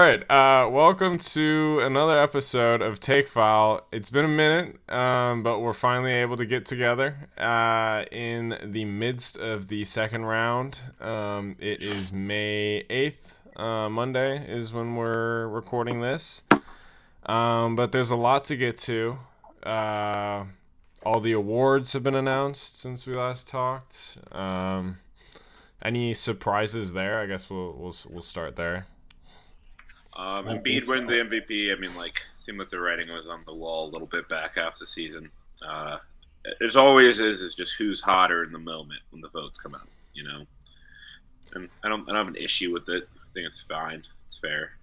right. Welcome to another episode of Take File. It's been a minute, but we're finally able to get together in the midst of the second round. It is May 8th. Monday is when we're recording this. But there's a lot to get to. All the awards have been announced since we last talked. Any surprises there? I guess we'll start there. Embiid winning the MVP. I mean, seemed like the writing was on the wall a little bit back half the season. It always is just who's hotter in the moment when the votes come out, you know. And I don't have an issue with it. I think it's fine. It's fair.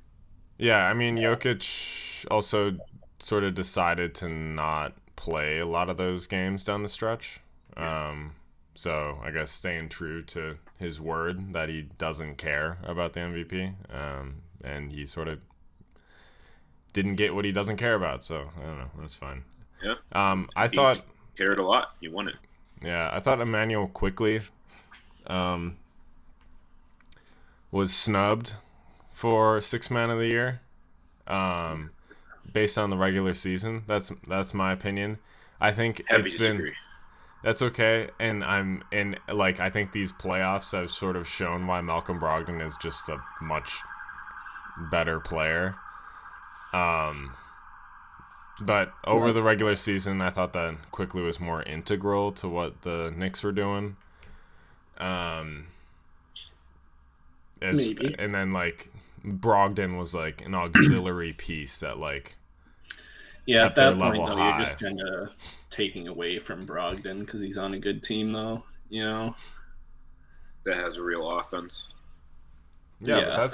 Yeah, I mean, Jokic also sort of decided to not play a lot of those games down the stretch. So I guess staying true to his word that he doesn't care about the MVP. And he sort of didn't get what he doesn't care about. So I don't know. That's fine. Yeah. I thought cared a lot. He won it. Yeah, I thought Emmanuel quickly was snubbed for Sixth Man of the Year. Based on the regular season. That's my opinion. I think that's okay, and I think these playoffs have sort of shown why Malcolm Brogdon is just a much better player. But over the regular season, I thought that Quickly was more integral to what the Knicks were doing. Maybe. And then Brogdon was an auxiliary piece that yeah, kept at that their point, level though, high. you're just kind of taking away from Brogdon because he's on a good team, though. You know, that has a real offense. Yeah, but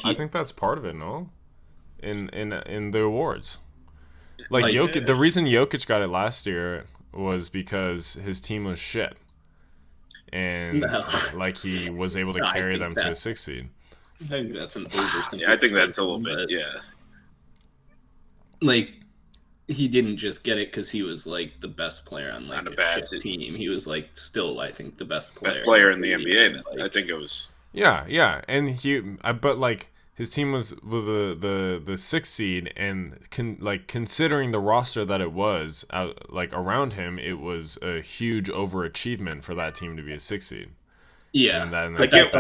I think that's part of it, no? In the awards, Jokic, the reason Jokic got it last year was because his team was shit, and he was able to carry them to a 6 seed. I think that's an oversimplification. Yeah, I think that's a little bit. Yeah. He didn't just get it because he was the best player on a bad team. He was still, I think, the best player in the NBA. I think it was. Yeah, and his team was the 6 seed, and considering the roster that it was around him, it was a huge overachievement for that team to be a 6 seed. Yeah, and I get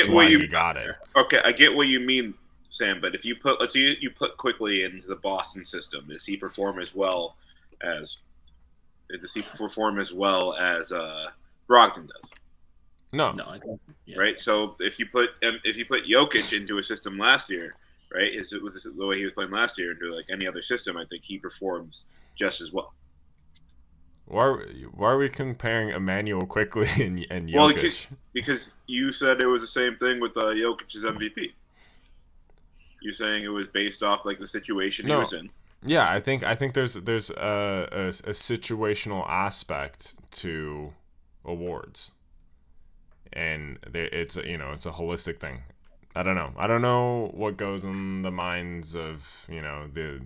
what you got it. Okay, I get what you mean, Sam. But if you put you put Quickly into the Boston system, does he perform as well as Brogdon does? No, I think, yeah. Right. So if you put Jokic into a system last year, right? The way he was playing last year into any other system, I think he performs just as well. Why are we comparing Emmanuel Quickly and Jokic? Well, because you said it was the same thing with Jokic's MVP. You're saying it was based off the situation he was in. Yeah, I think there's a situational aspect to awards, and it's a holistic thing. I don't know what goes in the minds of the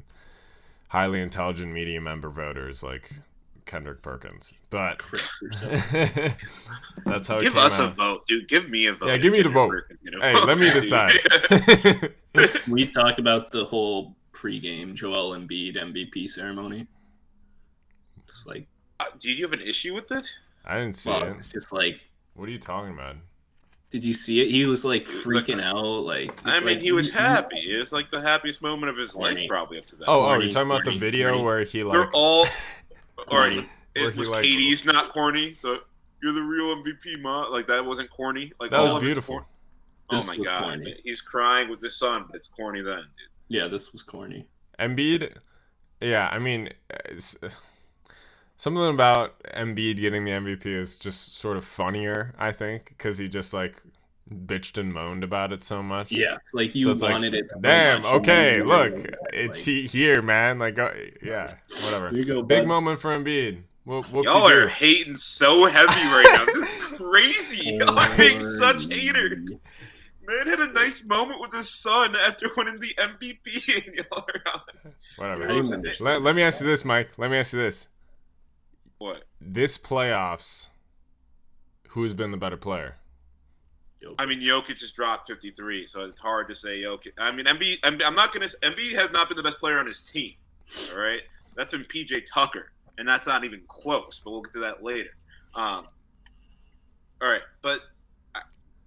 highly intelligent media member voters like Kendrick Perkins, but that's how it give us out. A vote, dude. Give me a vote. Yeah, give me the vote. Hey, let me decide. We talk about the whole pregame Joel Embiid MVP ceremony. Just do you have an issue with it? I didn't see it. It's just what are you talking about? Did you see it? He was freaking out. He was happy. It was the happiest moment of his life, probably up to that. Oh, you're talking about the video where he they're all. Alright, it was Katie's not corny. You're the real MVP, Ma. That wasn't corny. That was beautiful. Oh my god, corny. He's crying with his son, but it's corny then, dude. Yeah, this was corny. Embiid, yeah, I mean, something about Embiid getting the MVP is just sort of funnier, I think, because he just bitched and moaned about it so much. Yeah, you wanted it. Damn. Okay. Look, it's here, man. Yeah. Whatever. Here you go, big moment for Embiid. Y'all are hating so heavy right now. This is crazy. Y'all are being such haters. Man had a nice moment with his son after winning the MVP, and y'all are out. Whatever. Let me ask you this, Mike. Let me ask you this. What? This playoffs, who has been the better player? I mean, Jokic just dropped 53, so it's hard to say Jokic. I mean, Embiid has not been the best player on his team. All right, that's been PJ Tucker, and that's not even close. But we'll get to that later. All right, but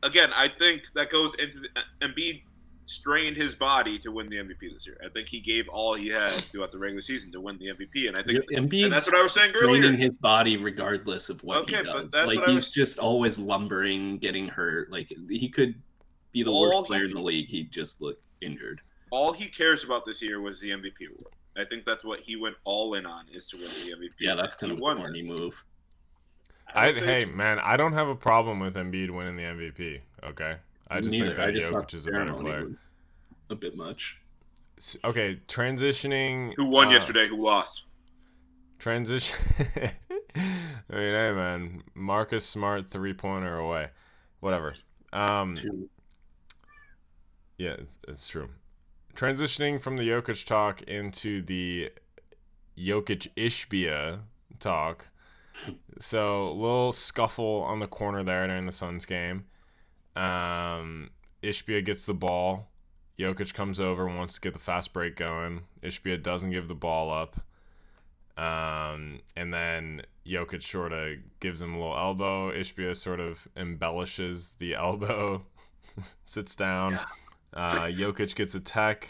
again, I think that goes into Embiid strained his body to win the MVP this year. I think he gave all he had throughout the regular season to win the MVP, and I think and that's what I was saying earlier. Training his body regardless of what he does. Like he's just always lumbering, getting hurt. Like he could be the worst player in the league. He'd just look injured. All he cares about this year was the MVP award. I think that's what he went all in on, is to win the MVP. Yeah, that's kind of a corny move. Hey, man, I don't have a problem with Embiid winning the MVP. Okay, I just think that Jokic is a better player. A bit much. Okay, transitioning. Who won yesterday? Who lost? Transition. I mean, hey, man, Marcus Smart 3-pointer away, whatever. Yeah, it's true. Transitioning from the Jokic talk into the Jokic Ishbia talk. So, a little scuffle on the corner there during the Suns game. Ishbia gets the ball. Jokic comes over, wants to get the fast break going. Ishbia doesn't give the ball up. And then Jokic sort of gives him a little elbow. Ishbia sort of embellishes the elbow, sits down. Yeah. Jokic gets a tech.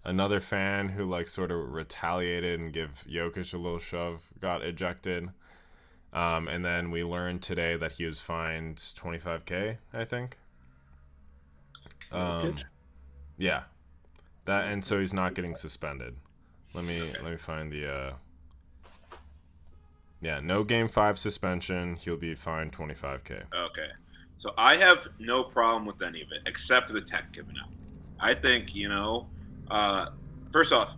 Another fan who like sort of retaliated and give Jokic a little shove got ejected. And then we learned today that he was fined $25K, I think. Yeah, that, and so he's not getting suspended. Let me find the. Yeah, no game 5 suspension. He'll be fined $25K. Okay, so I have no problem with any of it except for the tech giving out. I think first off,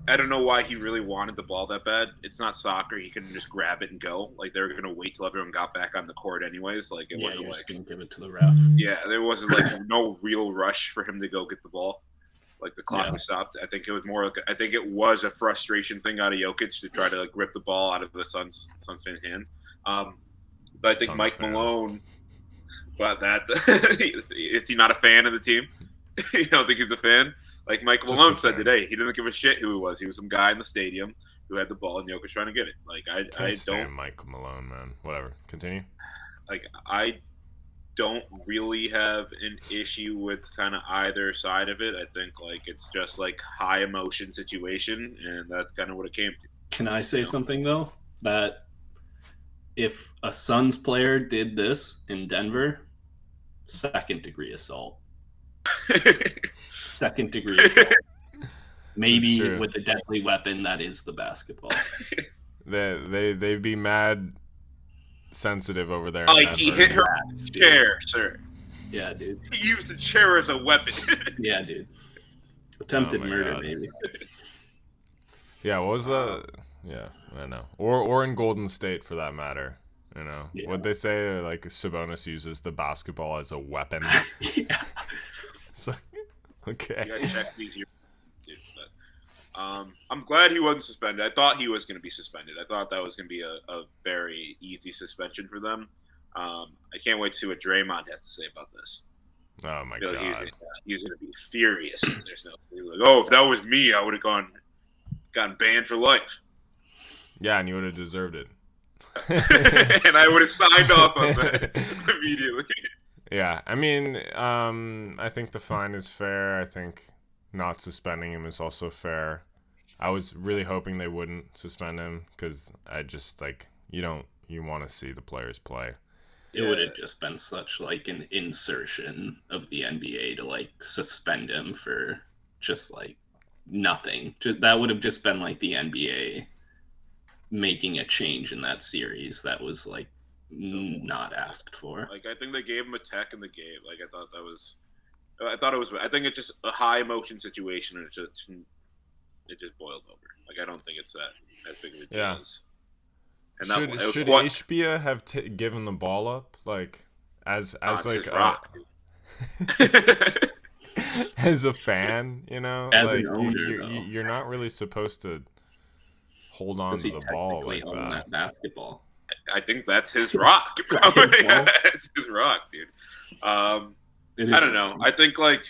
I don't know why he really wanted the ball that bad. It's not soccer. He couldn't just grab it and go. Like, they were going to wait till everyone got back on the court anyways. Like, it wasn't just going to give it to the ref. Yeah, there wasn't, like, no real rush for him to go get the ball. Like, the clock was stopped. I think it was more like I think it was a frustration thing out of Jokic to try to, like, rip the ball out of the Suns fan hand. But I think Suns Mike fan. Malone, but that is he not a fan of the team? You don't think he's a fan? Like Michael Malone said today, he didn't give a shit who he was. He was some guy in the stadium who had the ball and Jokic trying to get it. Like, I don't Michael Malone, man. Whatever. Continue. Like, I don't really have an issue with kind of either side of it. I think, like, it's just like high emotion situation, and that's kind of what it came to. Can I say something though? That if a Suns player did this in Denver, 2nd degree assault. 2nd degree assault. Maybe with a deadly weapon that is the basketball. They'd be mad sensitive over there. Like, he hit her chair, sir. Yeah, dude. He used the chair as a weapon. Yeah, dude. Attempted murder, God. Maybe. Yeah, what was the... Yeah, I don't know. Or in Golden State, for that matter. You know, what'd they say? Like, Sabonis uses the basketball as a weapon. Yeah. So, okay. You gotta check these here. I'm glad he wasn't suspended. I thought he was going to be suspended. I thought that was going to be a very easy suspension for them. I can't wait to see what Draymond has to say about this. Oh, my God. He's going to be furious. There's no, like, oh, if that was me, I would have gotten banned for life. Yeah, and you would have deserved it. And I would have signed off on that immediately. Yeah, I mean, I think the fine is fair. I think not suspending him is also fair. I was really hoping they wouldn't suspend him because I just, like, you want to see the players play. It would have just been such, like, an insertion of the NBA to, like, suspend him for just, like, nothing. That would have just been, like, the NBA making a change in that series that was, like, not asked for. Like, I think they gave him a tech in the game. Like, I think it's just a high emotion situation, and it just boiled over. Like, I don't think it's that as big of a deal. Yeah. And should Ishbia have given the ball up, like, as like as a fan, you know, as like, an owner, you're not really supposed to hold on to the ball like that. That basketball. I think that's his rock. Yeah, it's his rock, dude. I don't know. I think I've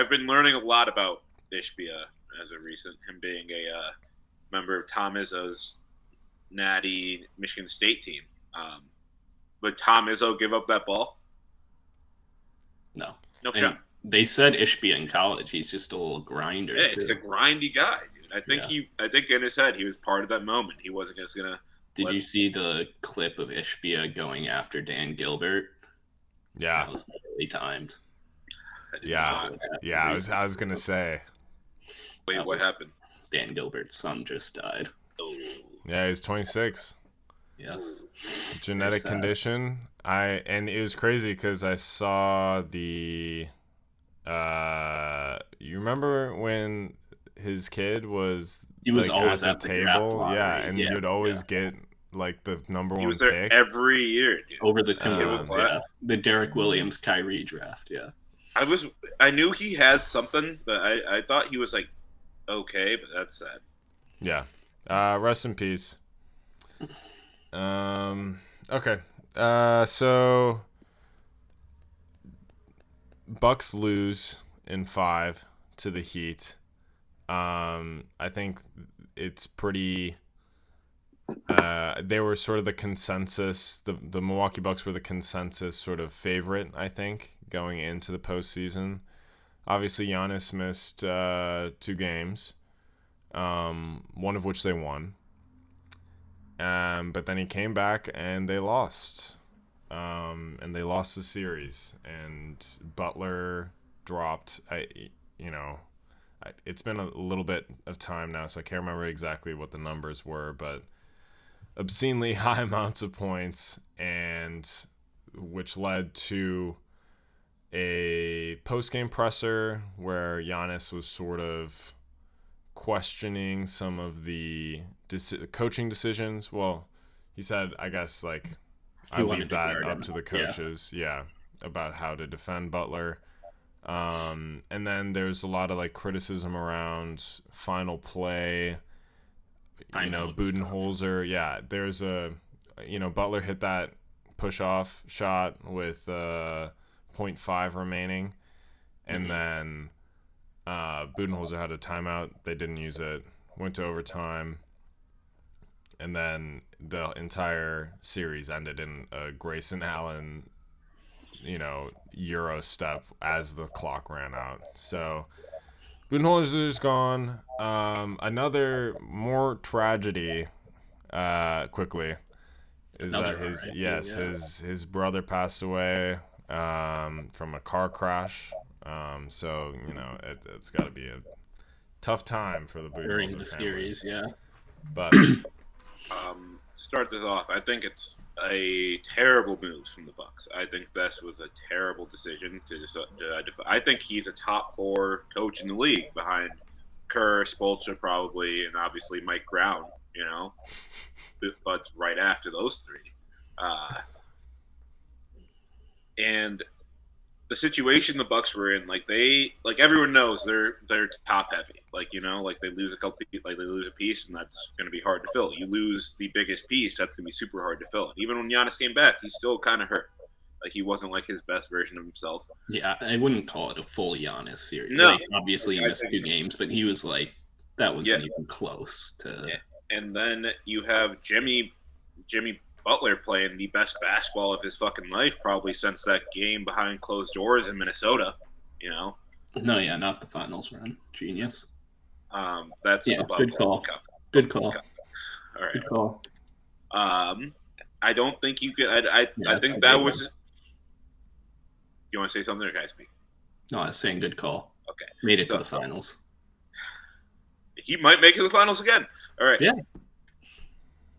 been learning a lot about Ishbia as of recent. Him being a member of Tom Izzo's natty Michigan State team. Would Tom Izzo give up that ball? No. No shot. They said Ishbia in college. He's just a little grinder. Yeah, he's a grindy guy, dude. I think in his head he was part of that moment. He wasn't just gonna. Did you see the clip of Ishbia going after Dan Gilbert? Yeah, that was really timed. Yeah. I was gonna say. Wait, what happened? Dan Gilbert's son just died. Oh. Yeah, he's 26. Yes. Genetic condition. And it was crazy because I saw the. You remember when his kid was? He was like, always at the table. Yeah, and you'd always get like the number one pick. He was there every year, dude. Over the Timberwolves. The Derek Williams Kyrie draft. Yeah. I knew he had something, but I thought he was like okay, but that's sad. Yeah. Rest in peace. Okay. So Bucks lose in 5 to the Heat. I think it's pretty. They were sort of the consensus. The Milwaukee Bucks were the consensus sort of favorite, I think, going into the postseason. Obviously, Giannis missed 2 games, one of which they won. But then he came back and they lost. And they lost the series. And Butler dropped. It's been a little bit of time now, so I can't remember exactly what the numbers were, but obscenely high amounts of points, and which led to a post-game presser where Giannis was sort of questioning some of the coaching decisions. Well, he said, I guess, like, I leave that up to the coaches, about how to defend Butler. And then there's a lot of like criticism around final play. Budenholzer. Yeah, there's Butler hit that push-off shot with 0.5 remaining, and then Budenholzer had a timeout. They didn't use it. Went to overtime, and then the entire series ended in a Grayson Allen, Euro step as the clock ran out. So Budenholzer's gone. Another more tragedy, quickly, is his brother passed away from a car crash. So it's got to be a tough time for the Budenholzer during the family. Series, yeah. But start this off. I think it's a terrible move from the Bucks. I think this was a terrible decision to I think he's a top 4 coach in the league behind Kerr, Spoelstra probably, and obviously Mike Brown. But right after those 3, and the situation the Bucks were in, everyone knows they're top heavy. They lose they lose a piece, and that's going to be hard to fill. You lose the biggest piece, that's going to be super hard to fill. And even when Giannis came back, he's still kind of hurt. He wasn't his best version of himself. Yeah, I wouldn't call it a full Giannis series. No, obviously he missed 2 games, but he was that wasn't even close to. Yeah. And then you have Jimmy Butler playing the best basketball of his fucking life, probably since that game behind closed doors in Minnesota. No, yeah, not the finals run. Genius. That's good call. Good call. All right. Good call. I don't think you could. I think that was. You want to say something, or can I speak? No, I was saying good call. Okay. Made it to the finals. He might make it to the finals again. All right. Yeah.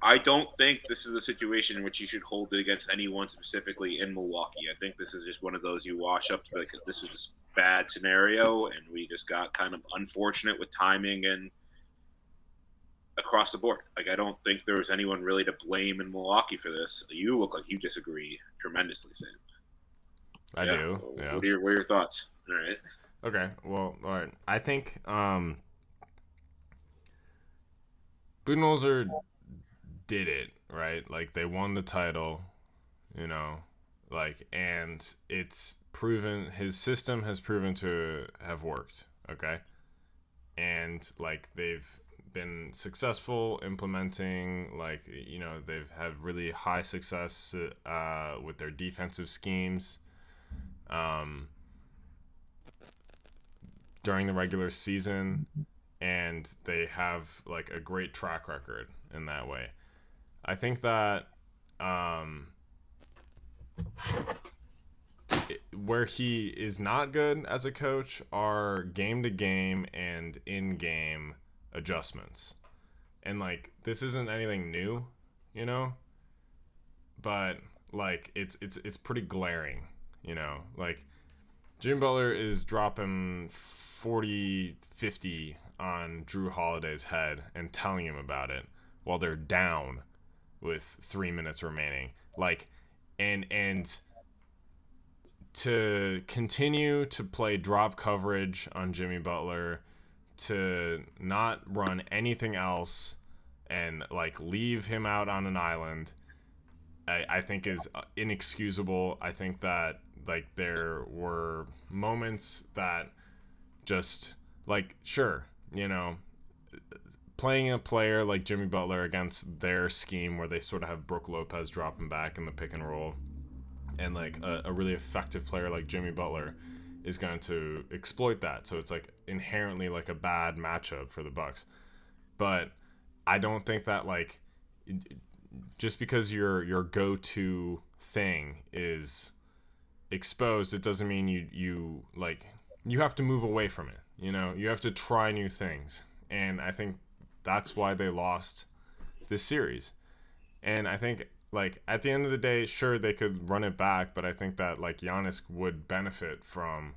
I don't think this is a situation in which you should hold it against anyone specifically in Milwaukee. I think this is just one of those you wash up to be like, this is just a bad scenario, and we just got kind of unfortunate with timing and across the board. I don't think there was anyone really to blame in Milwaukee for this. You look like you disagree tremendously, Sam. I do. Yeah. What are your thoughts? All right. Okay. Well, all right. I think Budenholzer did it, right? Like they won the title, you know, like, and it's proven, his system has proven to have worked, okay? And like they've been successful implementing, like, you know, they've had really high success with their defensive schemes during the regular season, and they have like a great track record in that way. I think that where he is not good as a coach are game to game and in game adjustments. And like this isn't anything new, you know? But like it's pretty glaring, you know? Like Jimmy Butler is dropping 40, 50 on Drew Holiday's head and telling him about it while they're down with 3 minutes remaining. Like, and to continue to play drop coverage on Jimmy Butler, to not run anything else and like leave him out on an island, I think is inexcusable. I think that like there were moments that just like, sure, you know, playing a player like Jimmy Butler against their scheme where they sort of have Brook Lopez dropping back in the pick and roll, and like a really effective player like Jimmy Butler is going to exploit that. So it's like inherently like a bad matchup for the Bucks. But I don't think that like just because your go-to thing is exposed, it doesn't mean you like you have to move away from it. You know, you have to try new things. And I think that's why they lost this series. And I think like at the end of the day, sure, they could run it back, but I think that like Giannis would benefit from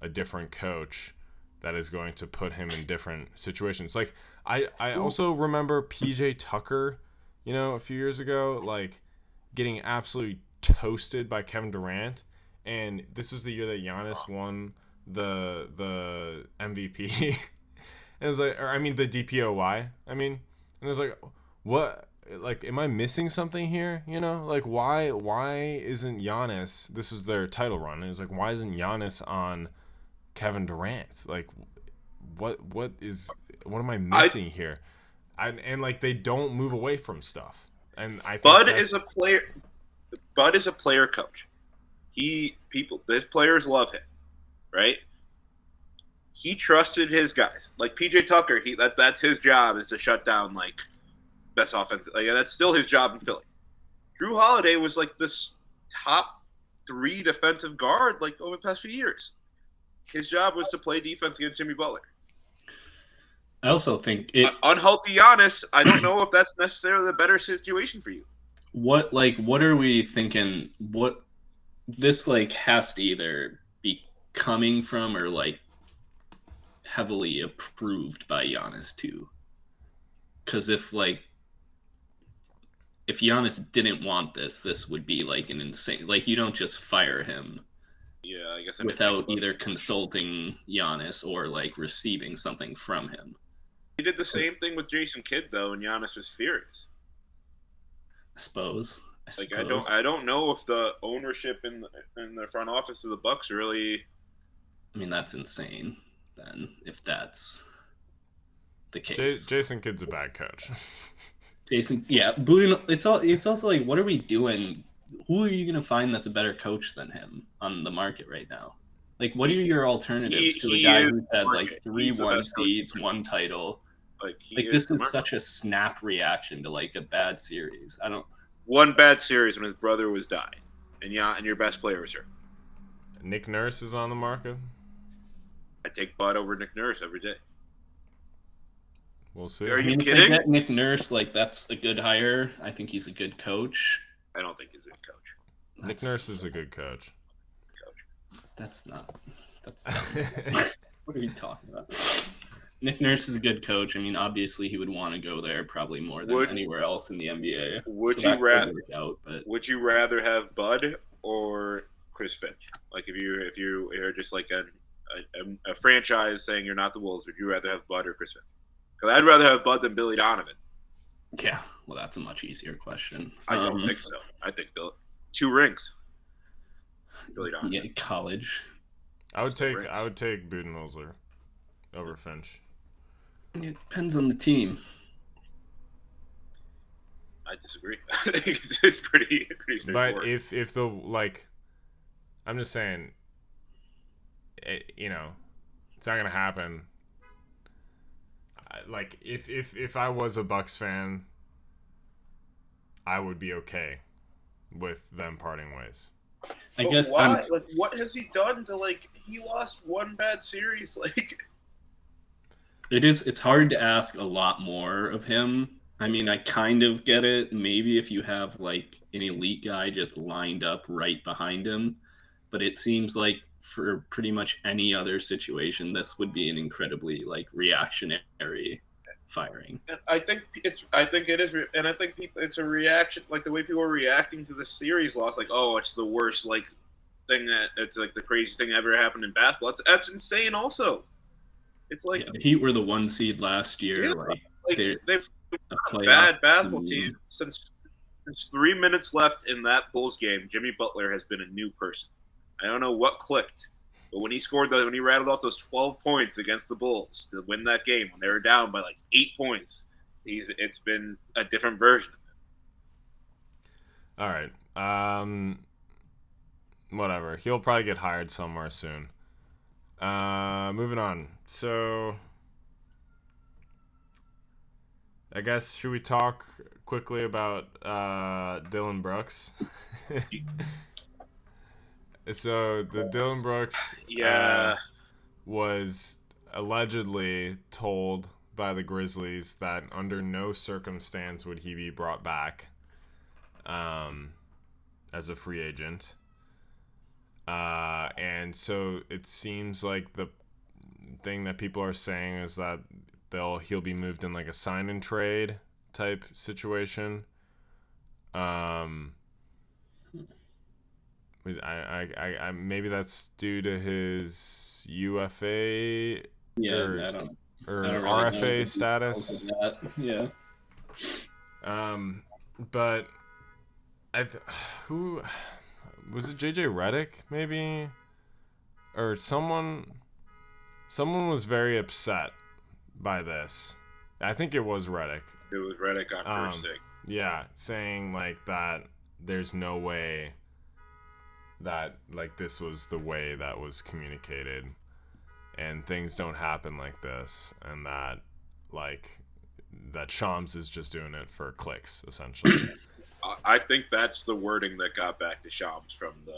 a different coach that is going to put him in different situations. Like I also remember PJ Tucker, you know, a few years ago, like getting absolutely toasted by Kevin Durant, and this was the year that Giannis won the MVP. And it was like, or I mean the DPOY. I mean, and it was like, what? Like, am I missing something here? You know, like why isn't Giannis? This was their title run. And it was like, why isn't Giannis on Kevin Durant? Like, what am I missing here? And like they don't move away from stuff. And I think Bud is a player. Bud is a player coach. His players love him, right? He trusted his guys. Like PJ Tucker, that's his job, is to shut down like best offense. Like that's still his job in Philly. Drew Holiday was like this top 3 defensive guard like over the past few years. His job was to play defense against Jimmy Butler. I also think it unhealthy Giannis. I don't know if that's necessarily the better situation for you. What are we thinking? What this like has to either be coming from or like heavily approved by Giannis too. Because if Giannis didn't want this would be like an insane. Like you don't just fire him. Yeah, I guess without either consulting Giannis or like receiving something from him. He did the same thing with Jason Kidd though, and Giannis was furious. I suppose. I don't know if the ownership in the front office of the Bucks really. I mean, that's insane. Then, if that's the case, Jason Kidd's a bad coach. Jason, yeah, it's also like, what are we doing? Who are you gonna find that's a better coach than him on the market right now? Like, what are your alternatives to a guy who's had like 3 1 seeds, 1 title? Like this is such a snap reaction to like a bad series. I don't. One bad series when his brother was dying, and your best player was hurt. Nick Nurse is on the market. I take Bud over Nick Nurse every day. We'll see. Are you kidding? If they get Nick Nurse, like that's a good hire. I think he's a good coach. I don't think he's a good coach. Nick Nurse is a good coach. That's not. What are you talking about? Nick Nurse is a good coach. I mean, obviously, he would want to go there probably more than anywhere else in the NBA. Would you rather have Bud or Chris Finch? Like, if you are just like a franchise saying you're not the Wolves, would you rather have Bud or Chris Finch? Because I'd rather have Bud than Billy Donovan. Yeah, well, that's a much easier question. I don't think so. I think Bill 2 rings. Billy Donovan. Yeah, college. I would take Budenholzer over Finch. It depends on the team. I disagree. I think it's pretty straightforward. But if the like, I'm just saying, you know, it's not gonna happen. Like if I was a Bucks fan, I would be okay with them parting ways. I guess why? Like, what has he done to like? He lost one bad series. Like, it's hard to ask a lot more of him. I mean, I kind of get it. Maybe if you have like an elite guy just lined up right behind him, but it seems like for pretty much any other situation, this would be an incredibly like reactionary firing. and I think it is, and I think it's a reaction, like the way people are reacting to the series loss. Like, oh, it's the worst like thing that it's like the craziest thing ever happened in basketball. That's insane. Also, it's like the Heat were the 1 seed last year. Yeah, like they've a a bad basketball team since 3 minutes left in that Bulls game. Jimmy Butler has been a new person. I don't know what clicked, but when he rattled off those 12 points against the Bulls to win that game when they were down by like 8 points, it's been a different version. All right. Whatever. He'll probably get hired somewhere soon. Moving on. So, I guess should we talk quickly about Dillon Brooks? So the Dillon Brooks was allegedly told by the Grizzlies that under no circumstance would he be brought back as a free agent. And so it seems like the thing that people are saying is that he'll be moved in like a sign and trade type situation. I maybe that's due to his UFA or RFA status. Yeah. But who was it? JJ Redick maybe, or someone was very upset by this. I think it was Redick. It was Redick on first thing. Yeah, saying like that there's no way that like this was the way that was communicated and things don't happen like this, and that like that Shams is just doing it for clicks essentially. I think that's the wording that got back to Shams from the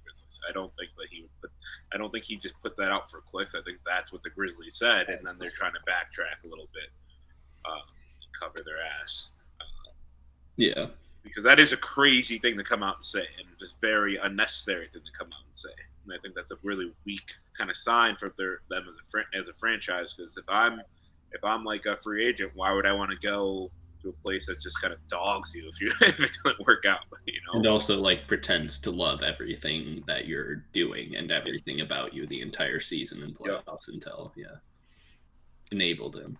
Grizzlies. I don't think he just put that out for clicks. I think that's what the Grizzlies said, and then they're trying to backtrack a little bit and cover their ass. Yeah. Because that is a crazy thing to come out and say, and just very unnecessary thing to come out and say. And I think that's a really weak kind of sign for them as a franchise. Because if I'm like a free agent, why would I want to go to a place that just kind of dogs you if it doesn't work out? You know, and also like pretends to love everything that you're doing and everything about you the entire season and playoffs until enabled him.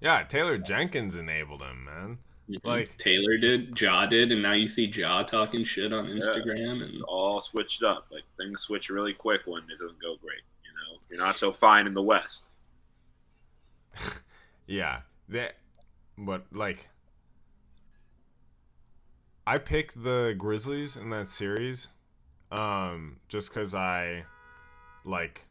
Yeah, Taylor Jenkins enabled him, man. Like Taylor did, Ja did, and now you see Ja talking shit on Instagram, and it's all switched up. Like things switch really quick when it doesn't go great. You know, you're not so fine in the West. Yeah, but like, I picked the Grizzlies in that series, just because I like.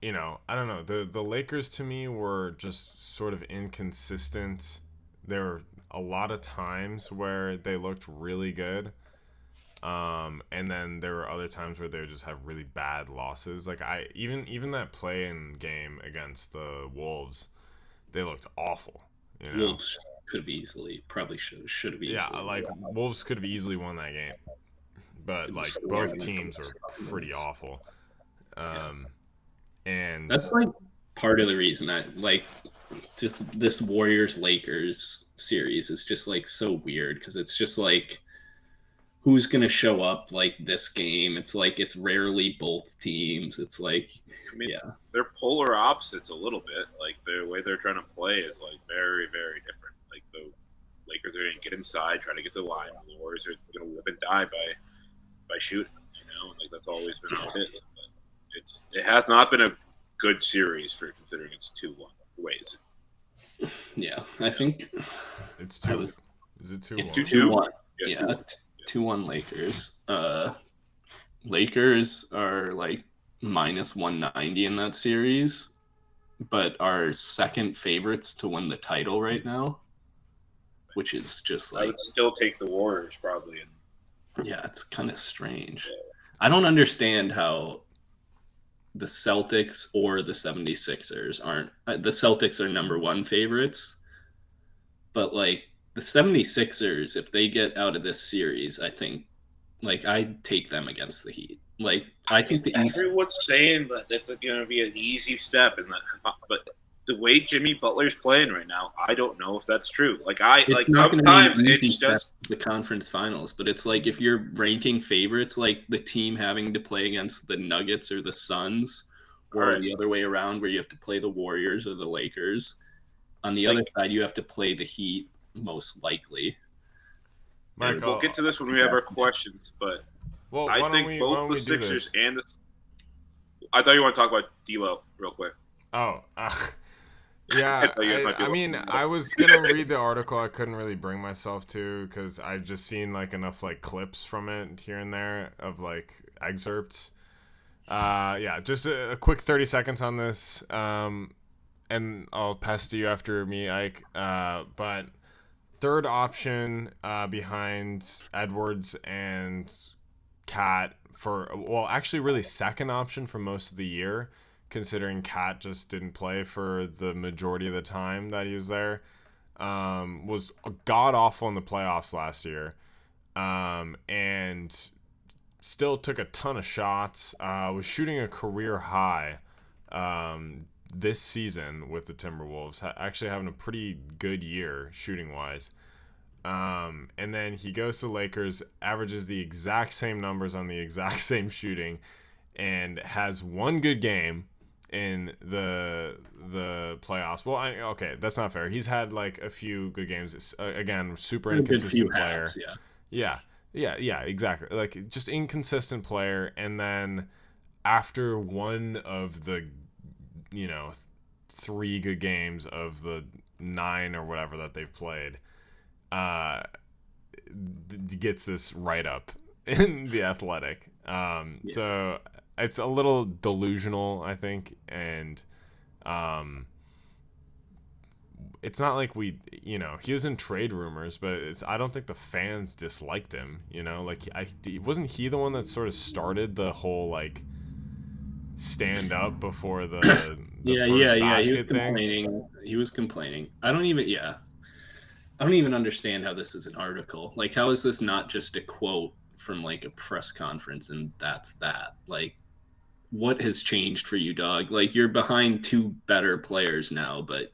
You know, I don't know. The Lakers to me were just sort of inconsistent. There were a lot of times where they looked really good. And then there were other times where they would just have really bad losses. Like even that play-in game against the Wolves, they looked awful. You know? Wolves could have easily, probably should have easily. Yeah, like Wolves could have easily won that game. But like both teams were pretty awful. And that's like part of the reason I like just this Warriors Lakers series is just like so weird because it's just like who's going to show up like this game. It's like it's rarely both teams. It's like, I mean, yeah, they're polar opposites a little bit. Like the way they're trying to play is like very, very different. Like the Lakers are going to get inside, try to get to the line. The Warriors are going to live and die by shooting. Like that's always been how it is. But it has not been a good series for considering it's 2-1 ways. yeah. I think it's 2. Is it 2-1? It's 2-1. Yeah, 2-1 Lakers. Lakers are like minus 190 in that series, but are second favorites to win the title right now, which is just like, I would still take the Warriors probably. Yeah, it's kind of strange. I don't understand how the Celtics or the 76ers aren't. The Celtics are number 1 favorites, but like the 76ers, if they get out of this series, I think like I'd take them against the Heat. Like I think the East. Everyone's saying that it's going to be an easy step, but the way Jimmy Butler's playing right now, I don't know if that's true. It's sometimes it's just the conference finals, but it's like if you're ranking favorites, like the team having to play against the Nuggets or the Suns, or the other way around, where you have to play the Warriors or the Lakers. On the other side, you have to play the Heat, most likely. Mike, we'll get to this when we have our questions, but I think both the Sixers and the. I thought you want to talk about D'Lo real quick. Oh, yeah. I mean, I was gonna read the article. I couldn't really bring myself to because I've just seen like enough like clips from it here and there of like excerpts. Yeah, just a quick 30 seconds on this, and I'll pass to you after me, Ike. But third option behind Edwards and Cat actually really second option for most of the year, considering Cat just didn't play for the majority of the time that he was there. Was god awful in the playoffs last year, and still took a ton of shots. Was shooting a career high this season with the Timberwolves, actually having a pretty good year shooting wise. And then he goes to Lakers, averages the exact same numbers on the exact same shooting, and has one good game in the playoffs. Well, okay, that's not fair. He's had like a few good games. Again, super inconsistent player. Yeah, exactly. Like just inconsistent player. And then after one of the, 3 good games of the 9 or whatever that they've played, gets this write up in The Athletic. So it's a little delusional, I think, and it's not like he was in trade rumors, but I don't think the fans disliked him. Wasn't he the one that sort of started the whole like stand up before the first basket thing? He was complaining. I don't even understand how this is an article. Like, how is this not just a quote from like a press conference and that's that? Like, what has changed for you, dog? Like, you're behind 2 better players now, but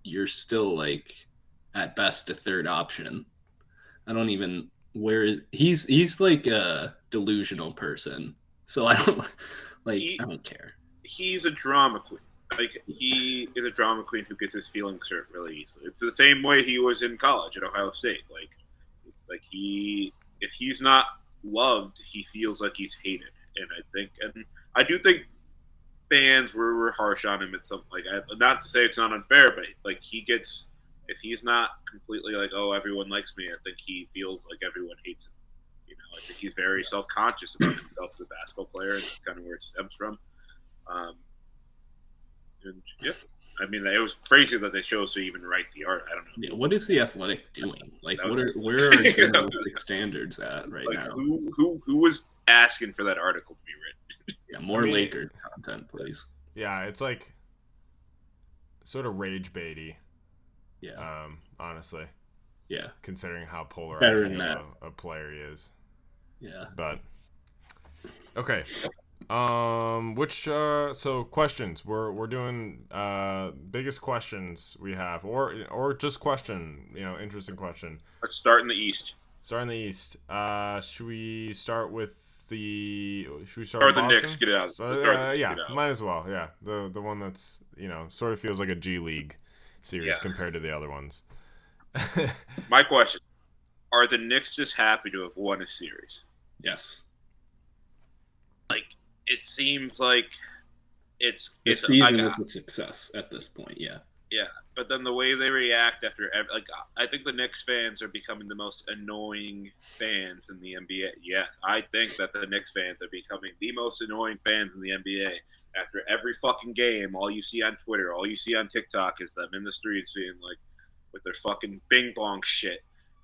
you're still like at best a third option. I don't even he's like a delusional person. So I don't I don't care. He's a drama queen. Like he is a drama queen who gets his feelings hurt really easily. It's the same way he was in college at Ohio State. Like if he's not loved, he feels like he's hated. And I do think fans were harsh on him at some not to say it's not unfair, but like if he's not completely like, oh, everyone likes me, I think he feels like everyone hates him. I think he's very self-conscious about himself as a basketball player, and that's kind of where it stems from. And yeah, I mean, it was crazy that they chose to even write the art. I don't know. Yeah, what is The Athletic doing? Like, where are journalistic standards at right now? Who was asking for that article to be written? Yeah, more Lakers content, please. Yeah, it's like sort of rage baity. Yeah. Honestly. Yeah. Considering how polarizing a player he is. Yeah. But okay. So questions. We're doing biggest questions we have, or just question, interesting question. Let's start in the East. Starting the East. Should we start with the? Should we start Or with the Boston? Knicks, get it out. Yeah, might as well. Yeah, the one that's sort of feels like a G League series compared to the other ones. My question: are the Knicks just happy to have won a series? Yes. Like it seems like the season is a success at this point. Yeah. Yeah, but then the way they react after I think the Knicks fans are becoming the most annoying fans in the NBA. Yes, I think that the Knicks fans are becoming the most annoying fans in the NBA. After every fucking game, all you see on Twitter, all you see on TikTok is them in the streets being like, with their fucking bing bong shit,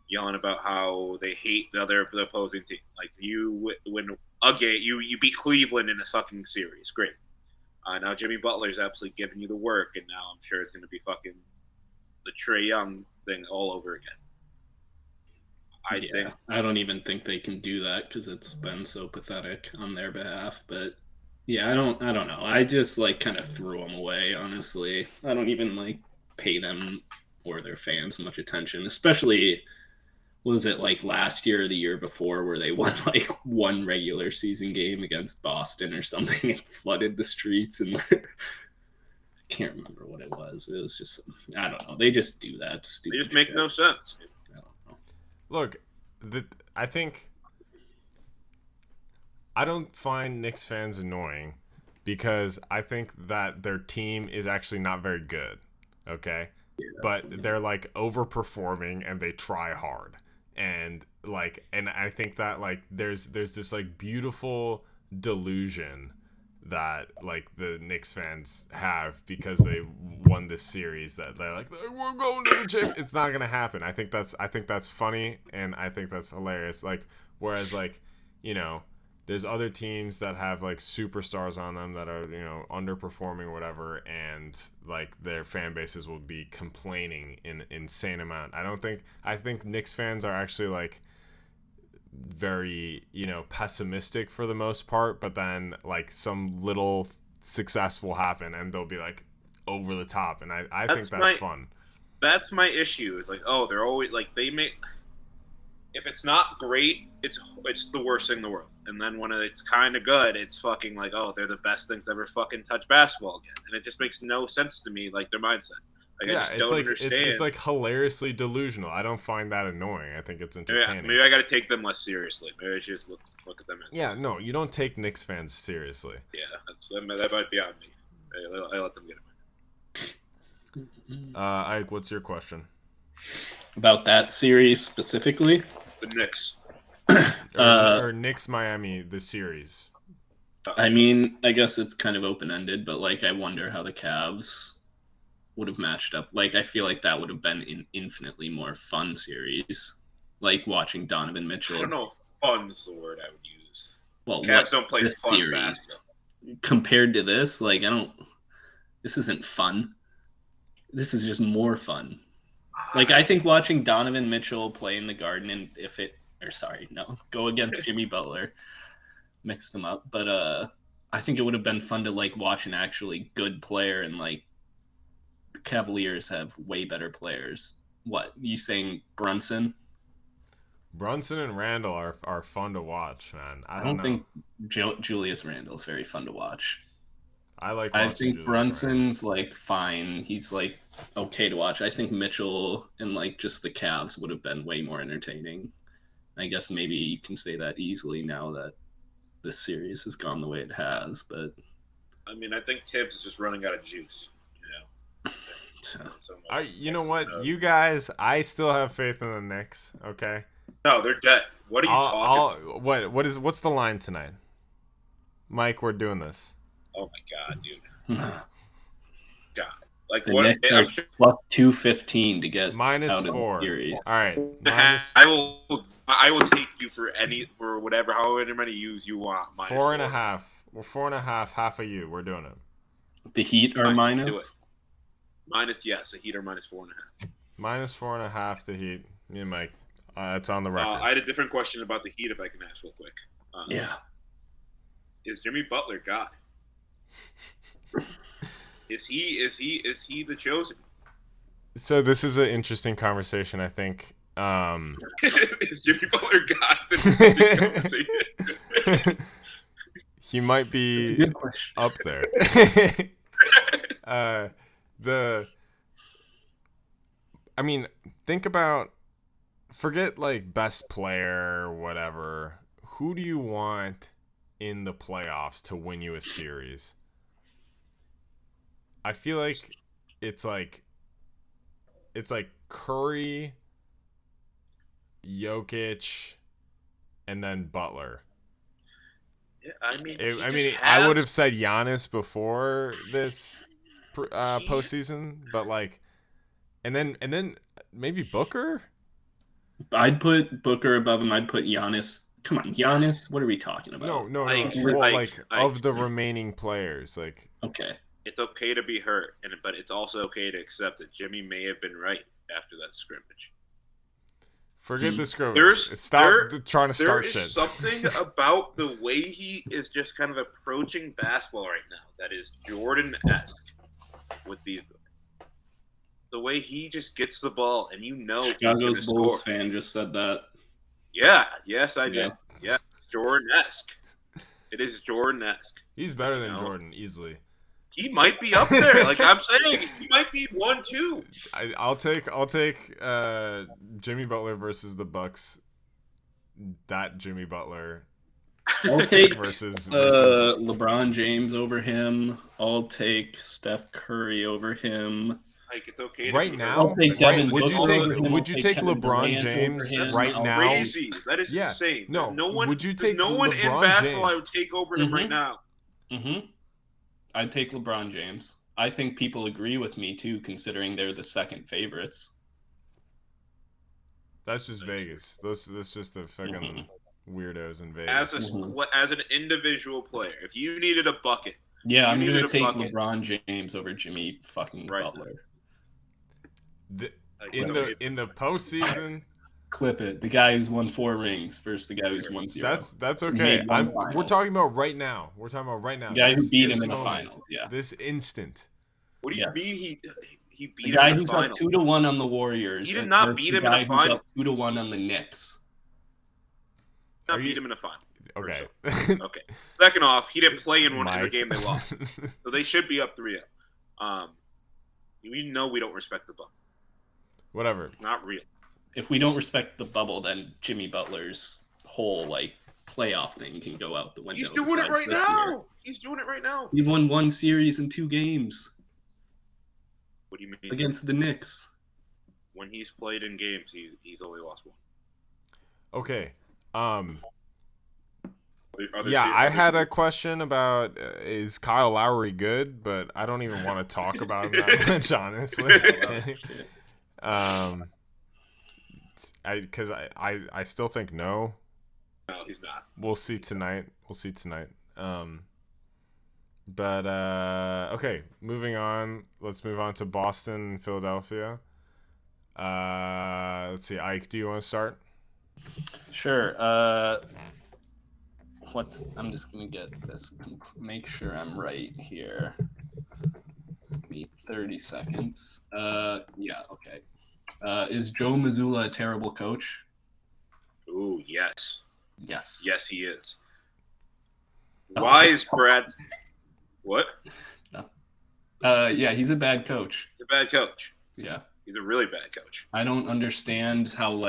yelling about how they hate the opposing team. Like you win a game, you beat Cleveland in a fucking series, great. Now Jimmy Butler's absolutely giving you the work, and now I'm sure it's going to be fucking the Trae Young thing all over again. I don't even think they can do that because it's been so pathetic on their behalf. But yeah, I don't know. I just like kind of threw them away. Honestly, I don't even like pay them or their fans much attention, especially. Was it like last year or the year before where they won like one regular season game against Boston or something and flooded the streets and I can't remember what it was. It was just, I don't know. They just do that. They just make no sense. I don't know. Look, I think I don't find Knicks fans annoying because I think that their team is actually not very good. Okay. Yeah, but they're like overperforming and they try hard. And I think that like there's this like beautiful delusion that like the Knicks fans have because they won this series that they're like we're going to the chip. It's not gonna happen. I think that's funny and I think that's hilarious. Like whereas like there's other teams that have like superstars on them that are underperforming or whatever, and like their fan bases will be complaining in insane amount. I think Knicks fans are actually like very pessimistic for the most part, but then like some little success will happen and they'll be like over the top, and I think that's fun. That's my issue. Is like they're always like they make. If it's not great, it's the worst thing in the world. And then when it's kind of good, it's fucking like, they're the best things ever fucking touch basketball again. And it just makes no sense to me, like their mindset. Like, yeah, I just don't understand. It's like hilariously delusional. I don't find that annoying. I think it's entertaining. Maybe I got to take them less seriously. Maybe I should just look at them as. Yeah, no, you don't take Knicks fans seriously. Yeah, that might be on me. I let them get it. Ike, what's your question? About that series specifically? The Knicks. or Knicks Miami, the series. I mean, I guess it's kind of open-ended, but like I wonder how the Cavs would have matched up. Like I feel like that would have been an infinitely more fun series. Like watching Donovan Mitchell. I don't know if fun's the word I would use. Well, Cavs don't play fun series basketball. Compared to this, like this isn't fun. This is just more fun. Like, I think watching Donovan Mitchell play in the Garden, and go against Jimmy Butler, mixed them up. But I think it would have been fun to, like, watch an actually good player, and, like, the Cavaliers have way better players. What, you saying Brunson? Brunson and Randall are fun to watch, man. I don't know. think Julius Randle's very fun to watch. I think Julius Brunson's Randle. Like fine. He's like okay to watch. I think Mitchell and like just the Cavs would have been way more entertaining. I guess maybe you can say that easily now that this series has gone the way it has. But I mean, I think Tibbs is just running out of juice. You know what, you guys? I still have faith in the Knicks. Okay. No, they're dead. What are you talking? What's the line tonight, Mike? We're doing this. Oh my god, dude! God, like the what? Knicks are plus 215 to get -4. Series. All right, I will take you for whatever however many U's you want. -4.5. We're 4.5. Half of you. We're doing it. The Heat are minus. Yes, the Heat are -4.5. -4.5. The Heat. Me and Mike. It's on the record. I had a different question about the Heat, if I can ask real quick. Yeah. Is Jimmy Butler God? Is he the chosen? So this is an interesting conversation. I think Is Jimmy Butler God's interesting conversation? He might be That's a good question. up there. I mean, think about, forget like best player or whatever. Who do you want in the playoffs to win you a series? I feel like it's like Curry, Jokic, and then Butler. Yeah, I mean, I would have said Giannis before this postseason, but like, and then maybe Booker. I'd put Booker above him. I'd put Giannis. Come on, Giannis. What are we talking about? No. Like, Of the remaining players, like, Okay. It's okay to be hurt, but it's also okay to accept that Jimmy may have been right after that scrimmage. Forget the scrimmage. Stop trying to start shit. There is something about the way he is just kind of approaching basketball right now that is Jordan-esque with the way he just gets the ball and he's going to Chicago's Bulls score. fan just said that. Yeah, yes, I did. Yeah, Jordan-esque. It is Jordan-esque. He's better than Jordan easily. He might be up there. Like I'm saying, he might be 1-2. I'll take Jimmy Butler versus the Bucks. That Jimmy Butler. I'll take versus LeBron James over him. I'll take Steph Curry over him. Like it's okay right now. I'll take Devin would you Booker take would you take Kevin LeBron Durant James right now? Crazy. That is insane. No one. Would you take no one LeBron in basketball James? I would take over him right now. Mm-hmm. I'd take LeBron James. I think people agree with me too, considering they're the second favorites. That's just Vegas. That's just the fucking weirdos in Vegas. As an individual player, if you needed a bucket, I'm gonna take LeBron James over Jimmy fucking Butler. In the postseason. Clip it. The guy who's won 4 rings versus the guy who's won 0. That's okay. We're talking about right now. The guy who beat him in the finals. Yeah. This instant. What do you mean he beat the guy him in who's the up 2-1 on the Warriors? He did not beat him in the final. 2-1 on the Knicks. Not beat him in the final. Okay. Okay. Second off, he didn't play in one of the game they lost, so they should be up 3-0. We know we don't respect the bubble. Whatever. Not real. If we don't respect the bubble, then Jimmy Butler's whole playoff thing can go out the window. He's doing it right now. He's doing it right now. He won 1 series in 2 games. What do you mean? Against the Knicks. When he's played in games, he's only lost 1. Okay. I had a question about is Kyle Lowry good, but I don't even want to talk about him that much, honestly. Because I still think no. No, he's not. We'll see tonight. But okay, moving on. Let's move on to Boston and Philadelphia. Let's see, Ike, do you want to start? Sure. I'm just gonna get this. Make sure I'm right here. Give me 30 seconds. Yeah. Okay. Is Joe Mazzulla a terrible coach? Ooh, yes. Yes. Yes, he is. Why is Brad? What? Yeah, he's a bad coach. He's a bad coach. Yeah. He's a really bad coach. I don't understand how,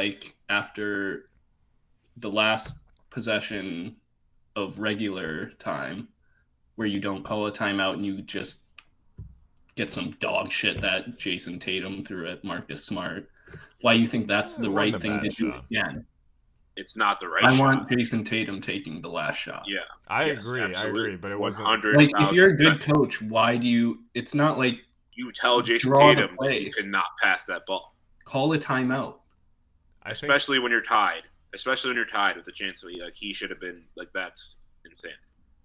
after the last possession of regular time, where you don't call a timeout and you just get some dog shit that Jason Tatum threw at Marcus Smart, why you think that's the right thing to do again? It's not the right shot. I want Jason Tatum taking the last shot. Yeah. I agree, but it wasn't. If you're a good coach, why do you – it's not like you tell Jason Tatum you cannot pass that ball. Call a timeout. Especially when you're tied. Especially when you're tied with the chance that he should have been – that's insane.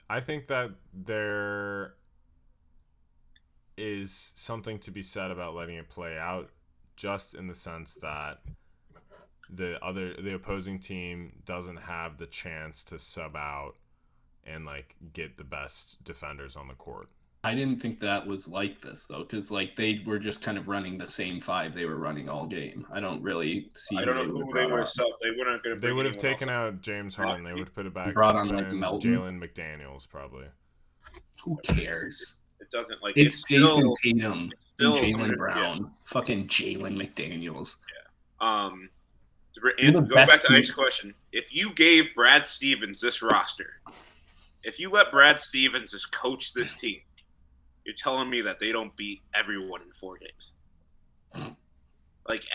I think that there is something to be said about letting it play out, just in the sense that the opposing team doesn't have the chance to sub out and get the best defenders on the court. I didn't think that was like this though, because like they were just kind of running the same five they were running all game. I don't really see I who don't know they would have who they brought would have on. subbed. They weren't going to They bring would have anyone else taken up. out James Harden. They would have put it back. Brought on put like in Melton. Jalen McDaniels probably. Who cares? It doesn't like It's Jason still, Tatum it's and still Jalen yeah. Brown. Fucking Jalen McDaniels. And going back to Ike's question, if you gave Brad Stevens this roster, if you let Brad Stevens just coach this team, you're telling me that they don't beat everyone in 4 games. Like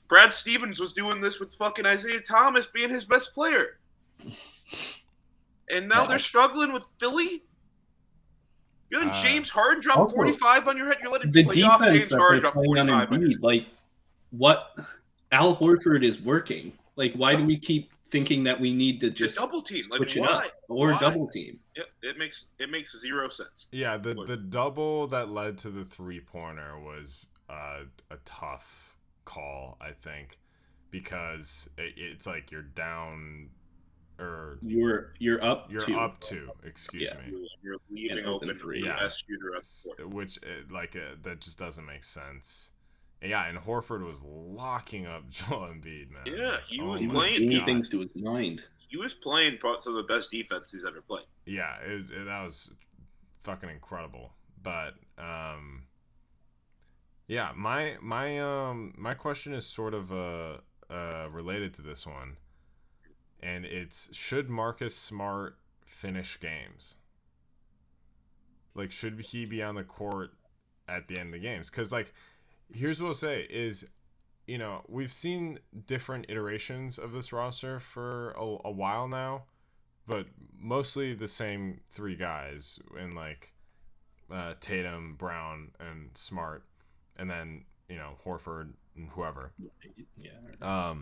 Brad Stevens was doing this with fucking Isaiah Thomas being his best player. And now they're struggling with Philly. You're letting James Harden drop 45 on your head. You're letting the playoff defense James that Harden they're drop playing on 45 on your head. Embiid, what Al Horford is working. Like, why do we keep thinking that we need to just double team? Switch it up or double team? It makes zero sense. Yeah, the double that led to the 3-pointer was a tough call, I think, because it's like you're down or you're up. You're up 2. Excuse me. You're leaving open 3. Yeah, best shooter up 4. Which that just doesn't make sense. Yeah, and Horford was locking up Joel Embiid, man. Yeah, he was playing things to his mind. He was playing some of the best defense he's ever played. Yeah, that was fucking incredible. But yeah, my question is sort of related to this one, and it's, should Marcus Smart finish games? Like, should he be on the court at the end of the games? Because, like, here's what I'll say is, we've seen different iterations of this roster for a while now, but mostly the same 3 guys in, like, Tatum, Brown, and Smart, and then, Horford and whoever. Yeah.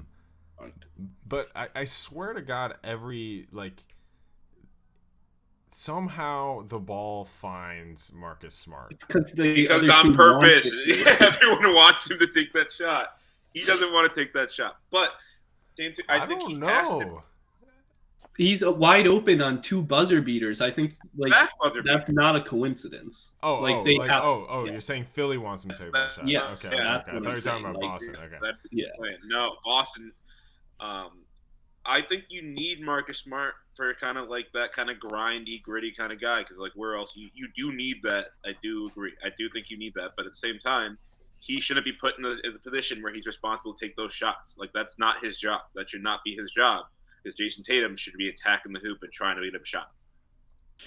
But I swear to God, somehow the ball finds Marcus Smart. Because on purpose. Everyone wants him to take that shot. He doesn't want to take that shot. But I think he passed him. He's wide open on 2 buzzer beaters. I think that's not a coincidence. You're saying Philly wants him to take that shot? Yes. Okay. I thought you were talking about Boston. Okay. No, Boston. I think you need Marcus Smart for kind of like that kind of grindy, gritty kind of guy. Because like, where else you do need that? I do agree. I do think you need that. But at the same time, he shouldn't be put in the position where he's responsible to take those shots. Like, that's not his job. That should not be his job. Because Jason Tatum should be attacking the hoop and trying to get him shot.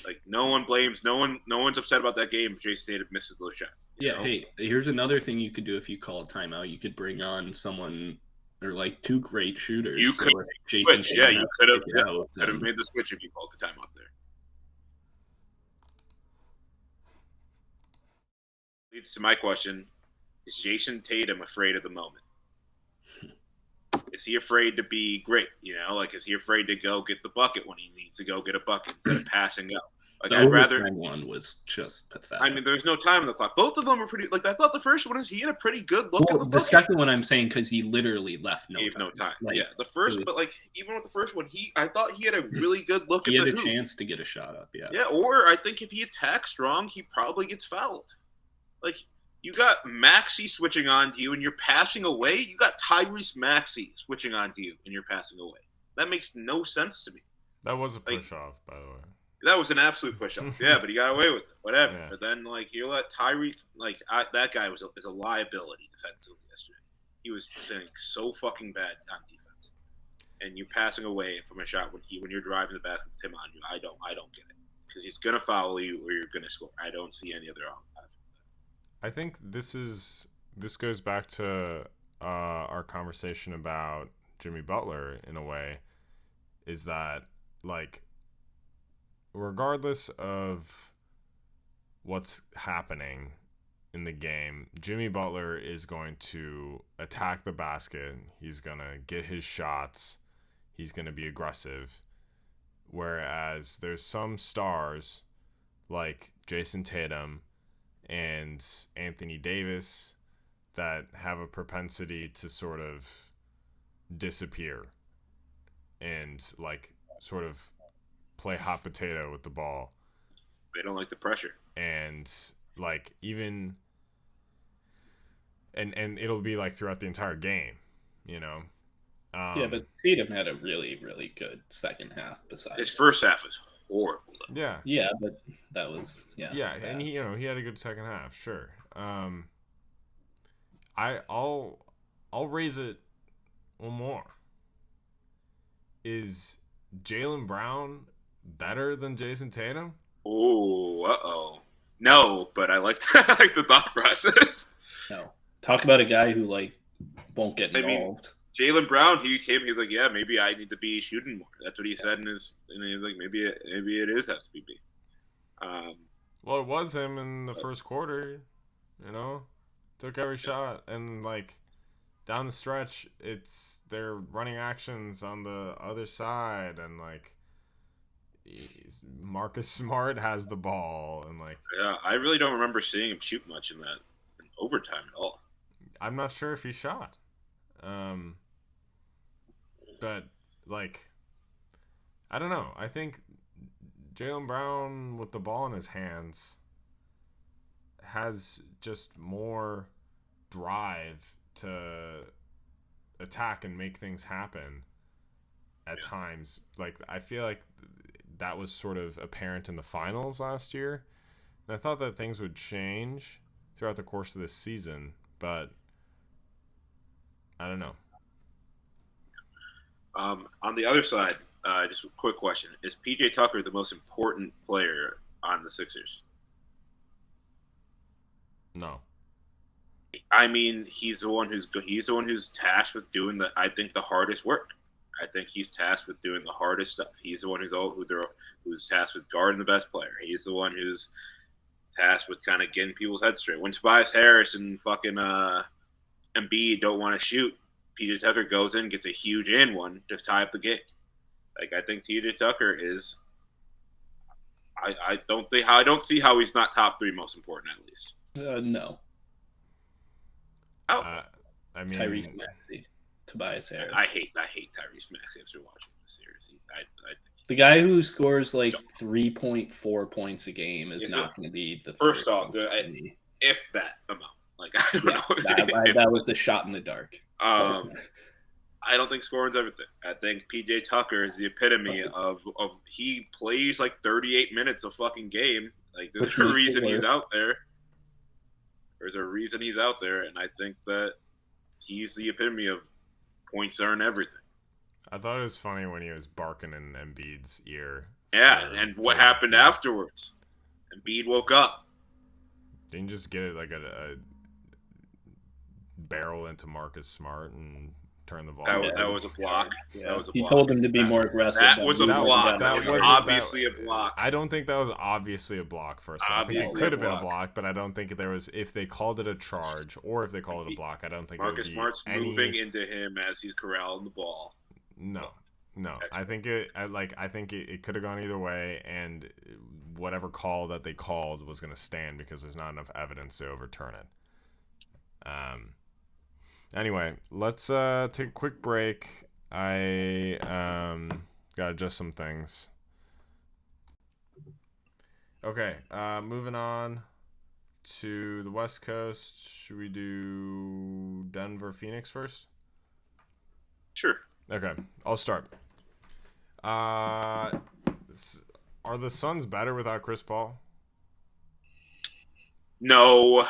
Like, no one's upset about that game if Jason Tatum misses those shots. Yeah, hey, here's another thing you could do if you call a timeout. You could bring on someone, or like 2 great shooters. You could switch. Yeah, you could have made the switch if you called the timeout there. Leads to my question: is Jason Tatum afraid of the moment? Is he afraid to be great? Is he afraid to go get the bucket when he needs to go get a bucket instead of passing up? Like, the overtime one was just pathetic. I mean, there's no time on the clock. Both of them were pretty. Like, I thought the first one he had a pretty good look at the bucket. The second one I'm saying because he literally left no time. Like, yeah, the first, but like even with the first one, I thought he had a really good look. He had a chance to get a shot up. Yeah. Yeah, or I think if he attacks strong, he probably gets fouled. Like, you got Maxey switching on to you and you're passing away. You got Tyrese Maxey switching on to you and you're passing away. That makes no sense to me. That was a push-off, by the way. That was an absolute push-off. Yeah, but he got away with it. Whatever. Yeah. But then, like, you let Tyrese, that guy is a liability defensively yesterday. He was playing so fucking bad on defense. And you passing away from a shot when you're driving the basket with him on you, I don't get it. Because he's going to foul you or you're going to score. I don't see any other option. I think this goes back to our conversation about Jimmy Butler in a way, is that, like, regardless of what's happening in the game, Jimmy Butler is going to attack the basket. He's going to get his shots. He's going to be aggressive. Whereas there's some stars like Jason Tatum and Anthony Davis that have a propensity to sort of disappear and, like, sort of play hot potato with the ball. They don't like the pressure. And like even and it'll be like throughout the entire game, you know. Yeah, but Tatum had a really, really good second half. Besides his first half was horrible. Yeah. Yeah, but that was Yeah, bad. and he had a good second half, sure. I'll raise it one more. Is Jaylen Brown better than Jason Tatum? Oh, no, but I like I like the thought process. No, talk about a guy who like won't get involved. Jaylen Brown, he's like, yeah, maybe I need to be shooting more. That's what he said and he's like, maybe it is has to be me. Well, it was him in the first quarter, you know, took every shot, and like down the stretch, it's they're running actions on the other side, and like Marcus Smart has the ball, and like yeah, I really don't remember seeing him shoot much in overtime at all. I'm not sure if he shot, but like I don't know. I think Jaylen Brown with the ball in his hands has just more drive to attack and make things happen at times. Like I feel like that was sort of apparent in the finals last year, and I thought that things would change throughout the course of this season, but I don't know. On the other side, just a quick question: is PJ Tucker the most important player on the Sixers? No. I mean, he's the one who's tasked with doing the hardest work. I think he's tasked with doing the hardest stuff. He's the one who's tasked with guarding the best player. He's the one who's tasked with kind of getting people's heads straight. When Tobias Harris and fucking Embiid don't want to shoot, PJ Tucker goes in, gets a huge one to tie up the game. Like I think PJ Tucker is. I don't see how he's not top 3 most important at least. No. Oh. I mean, Tyrese Maxey, Tobias Harris. I hate Tyrese Maxey after watching this series. The guy who scores like 3.4 points a game is not going to be the first off. If that amount, like I don't know, that was a shot in the dark. I don't think scoring's everything. I think PJ Tucker is the epitome of he plays like 38 minutes a fucking game. Like there's a reason he's out there. There's a reason he's out there, and I think that he's the epitome of points aren't everything. I thought it was funny when he was barking in Embiid's ear. Yeah, and what happened afterwards? Embiid woke up. Didn't just get it like a barrel into Marcus Smart and turn the ball. That was a block. Yeah. That was a he block. told him to be more aggressive. That was a block. That was obviously a block. I don't think that was obviously a block, first of all. I think it could have been a block, but I don't think there was, if they called it a charge or if they called it a block, I don't think Marcus Smart's moving into him as he's corralling the ball. No. I think it could have gone either way, and whatever call that they called was going to stand because there's not enough evidence to overturn it. Anyway, let's take a quick break. I got to adjust some things. Okay, moving on to the West Coast. Should we do Denver, Phoenix first? Sure. Okay, I'll start. Are the Suns better without Chris Paul? No.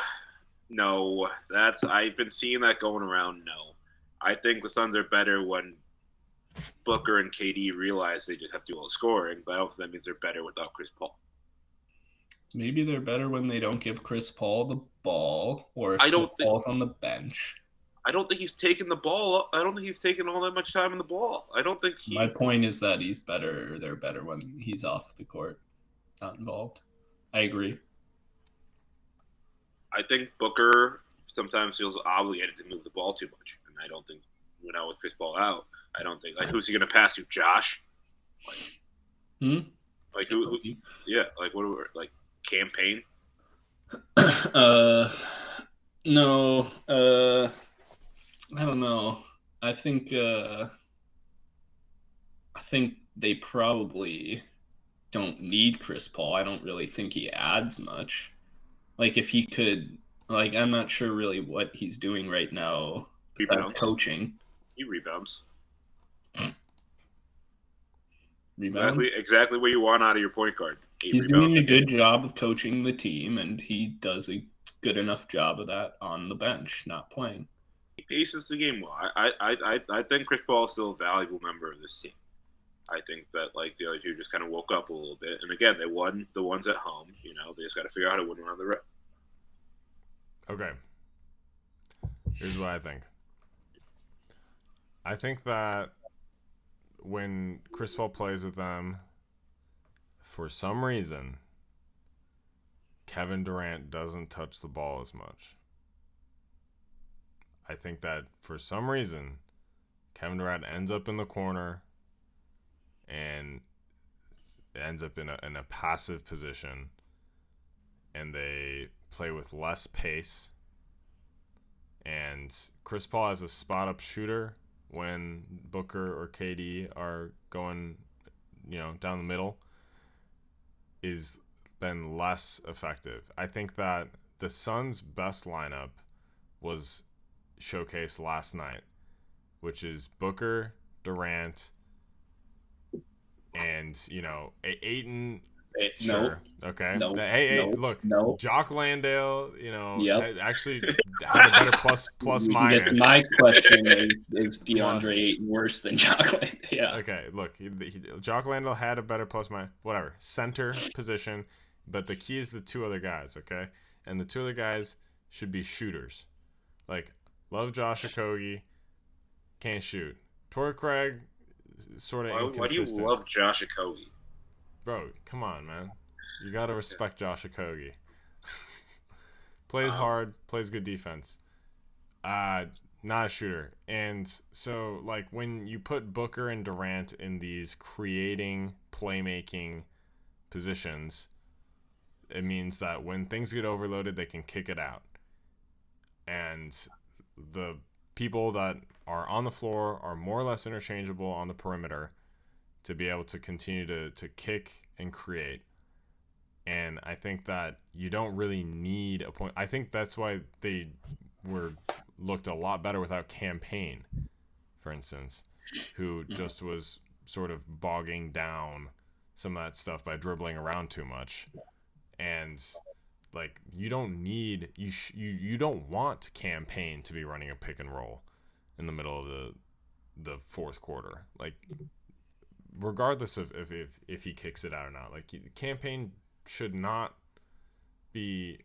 I've been seeing that going around. No, I think the Suns are better when Booker and KD realize they just have to do all the scoring, but I don't think that means they're better without Chris Paul. Maybe they're better when they don't give Chris Paul the ball, or if Chris Paul's on the bench. I don't think he's taking the ball. I don't think he's taking all that much time in the ball. I don't think My point is that he's better. They're better when he's off the court, not involved. I agree. I think Booker sometimes feels obligated to move the ball too much, and I don't think now with Chris Paul out, I don't think who's he going to pass to? Josh? Like who? Yeah, like what? Like campaign? No. I don't know. I think they probably don't need Chris Paul. I don't really think he adds much. Like, if he could, like, I'm not sure really what he's doing right now besides coaching. He rebounds. Rebound? Exactly what you want out of your point guard. He's doing a good job of coaching the team, and he does a good enough job of that on the bench, not playing. He paces the game well. I think Chris Paul is still a valuable member of this team. I think that like the other two just kind of woke up a little bit, and again they won the ones at home. You know, they just got to figure out how to win one on the road. Okay. Here's what I think. I think that when Chris Paul plays with them, for some reason, Kevin Durant doesn't touch the ball as much. I think that for some reason, Kevin Durant ends up in the corner and ends up in a passive position, and they play with less pace. And Chris Paul as a spot-up shooter when Booker or KD are going, down the middle, is been less effective. I think that the Suns' best lineup was showcased last night, which is Booker, Durant, and Ayton. Sure. No. Okay. No. Look. No. Jock Landale. Yep. Actually had a better plus minus. My question is DeAndre Ayton worse than Jock Landale? Yeah. Okay. Look, Jock Landale had a better plus minus. Whatever. Center position, but the key is the two other guys. Okay, and the two other guys should be shooters. Like, love Josh Okogie, can't shoot. Torrey Craig, sort of inconsistent. Why do you love Josh Okogie? Bro, come on, man. You got to respect Josh Okogie. Plays hard, plays good defense. Not a shooter. And so, like, when you put Booker and Durant in these creating, playmaking positions, it means that when things get overloaded, they can kick it out. And the people that are on the floor are more or less interchangeable on the perimeter to be able to continue to kick and create. And I think that you don't really need a point. I think that's why they looked a lot better without Campaign, for instance, who just was sort of bogging down some of that stuff by dribbling around too much. And like, you don't need you don't want Campaign to be running a pick and roll in the middle of the fourth quarter. Like, regardless of if he kicks it out or not, like, Campaign should not be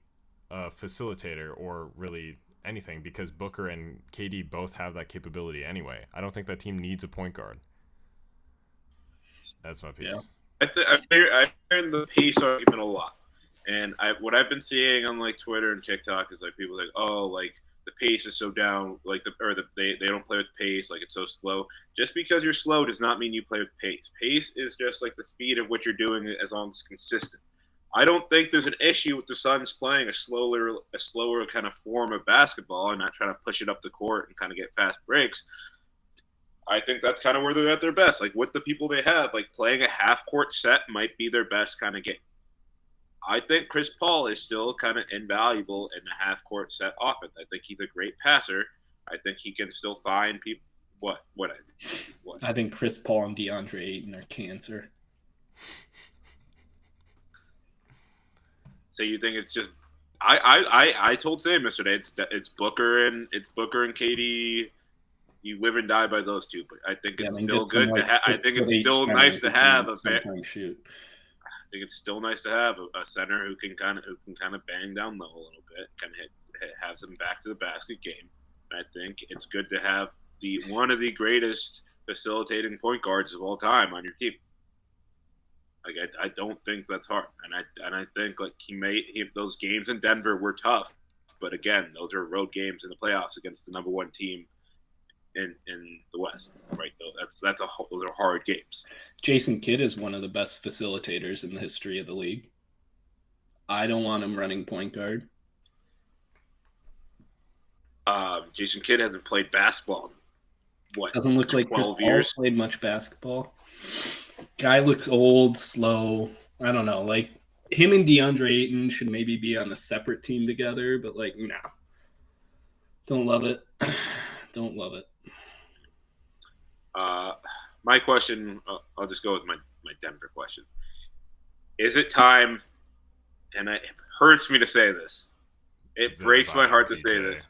a facilitator or really anything, because Booker and KD both have that capability anyway. I don't think that team needs a point guard. That's my piece. Yeah. I hear the pace argument a lot, and what I've been seeing on like Twitter and TikTok is like people like, oh, like the pace is so down, like they don't play with pace, like it's so slow. Just because you're slow does not mean you play with pace. Pace is just like the speed of what you're doing as long as it's consistent. I don't think there's an issue with the Suns playing a slower kind of form of basketball and not trying to push it up the court and kind of get fast breaks. I think that's kind of where they're at their best. Like, with the people they have, like, playing a half-court set might be their best kind of game. I think Chris Paul is still kind of invaluable in the half-court set offense. I think he's a great passer. I think he can still find people. What? I think Chris Paul and DeAndre Ayton are cancer. So you think it's just? I told Sam yesterday it's Booker and KD. You live and die by those two, but I think it's still good to have. I think it's still nice to have a shoot. I think it's still nice to have a center who can kind of bang down low a little bit, kind of have some back to the basket game. And I think it's good to have one of the greatest facilitating point guards of all time on your team. Like, I don't think that's hard, and I think like those games in Denver were tough, but again, those are road games in the playoffs against the number one team in the West, right? Those are hard games. Jason Kidd is one of the best facilitators in the history of the league. I don't want him running point guard. Jason Kidd hasn't played basketball in, doesn't look like Chris Paul played much basketball. Guy looks old, slow. I don't know. Like him and DeAndre Ayton should maybe be on a separate team together, but like, nah. Don't love it. Don't love it. My question, I'll just go with my Denver question. Is it time, and it hurts me to say this, it breaks my heart to say this,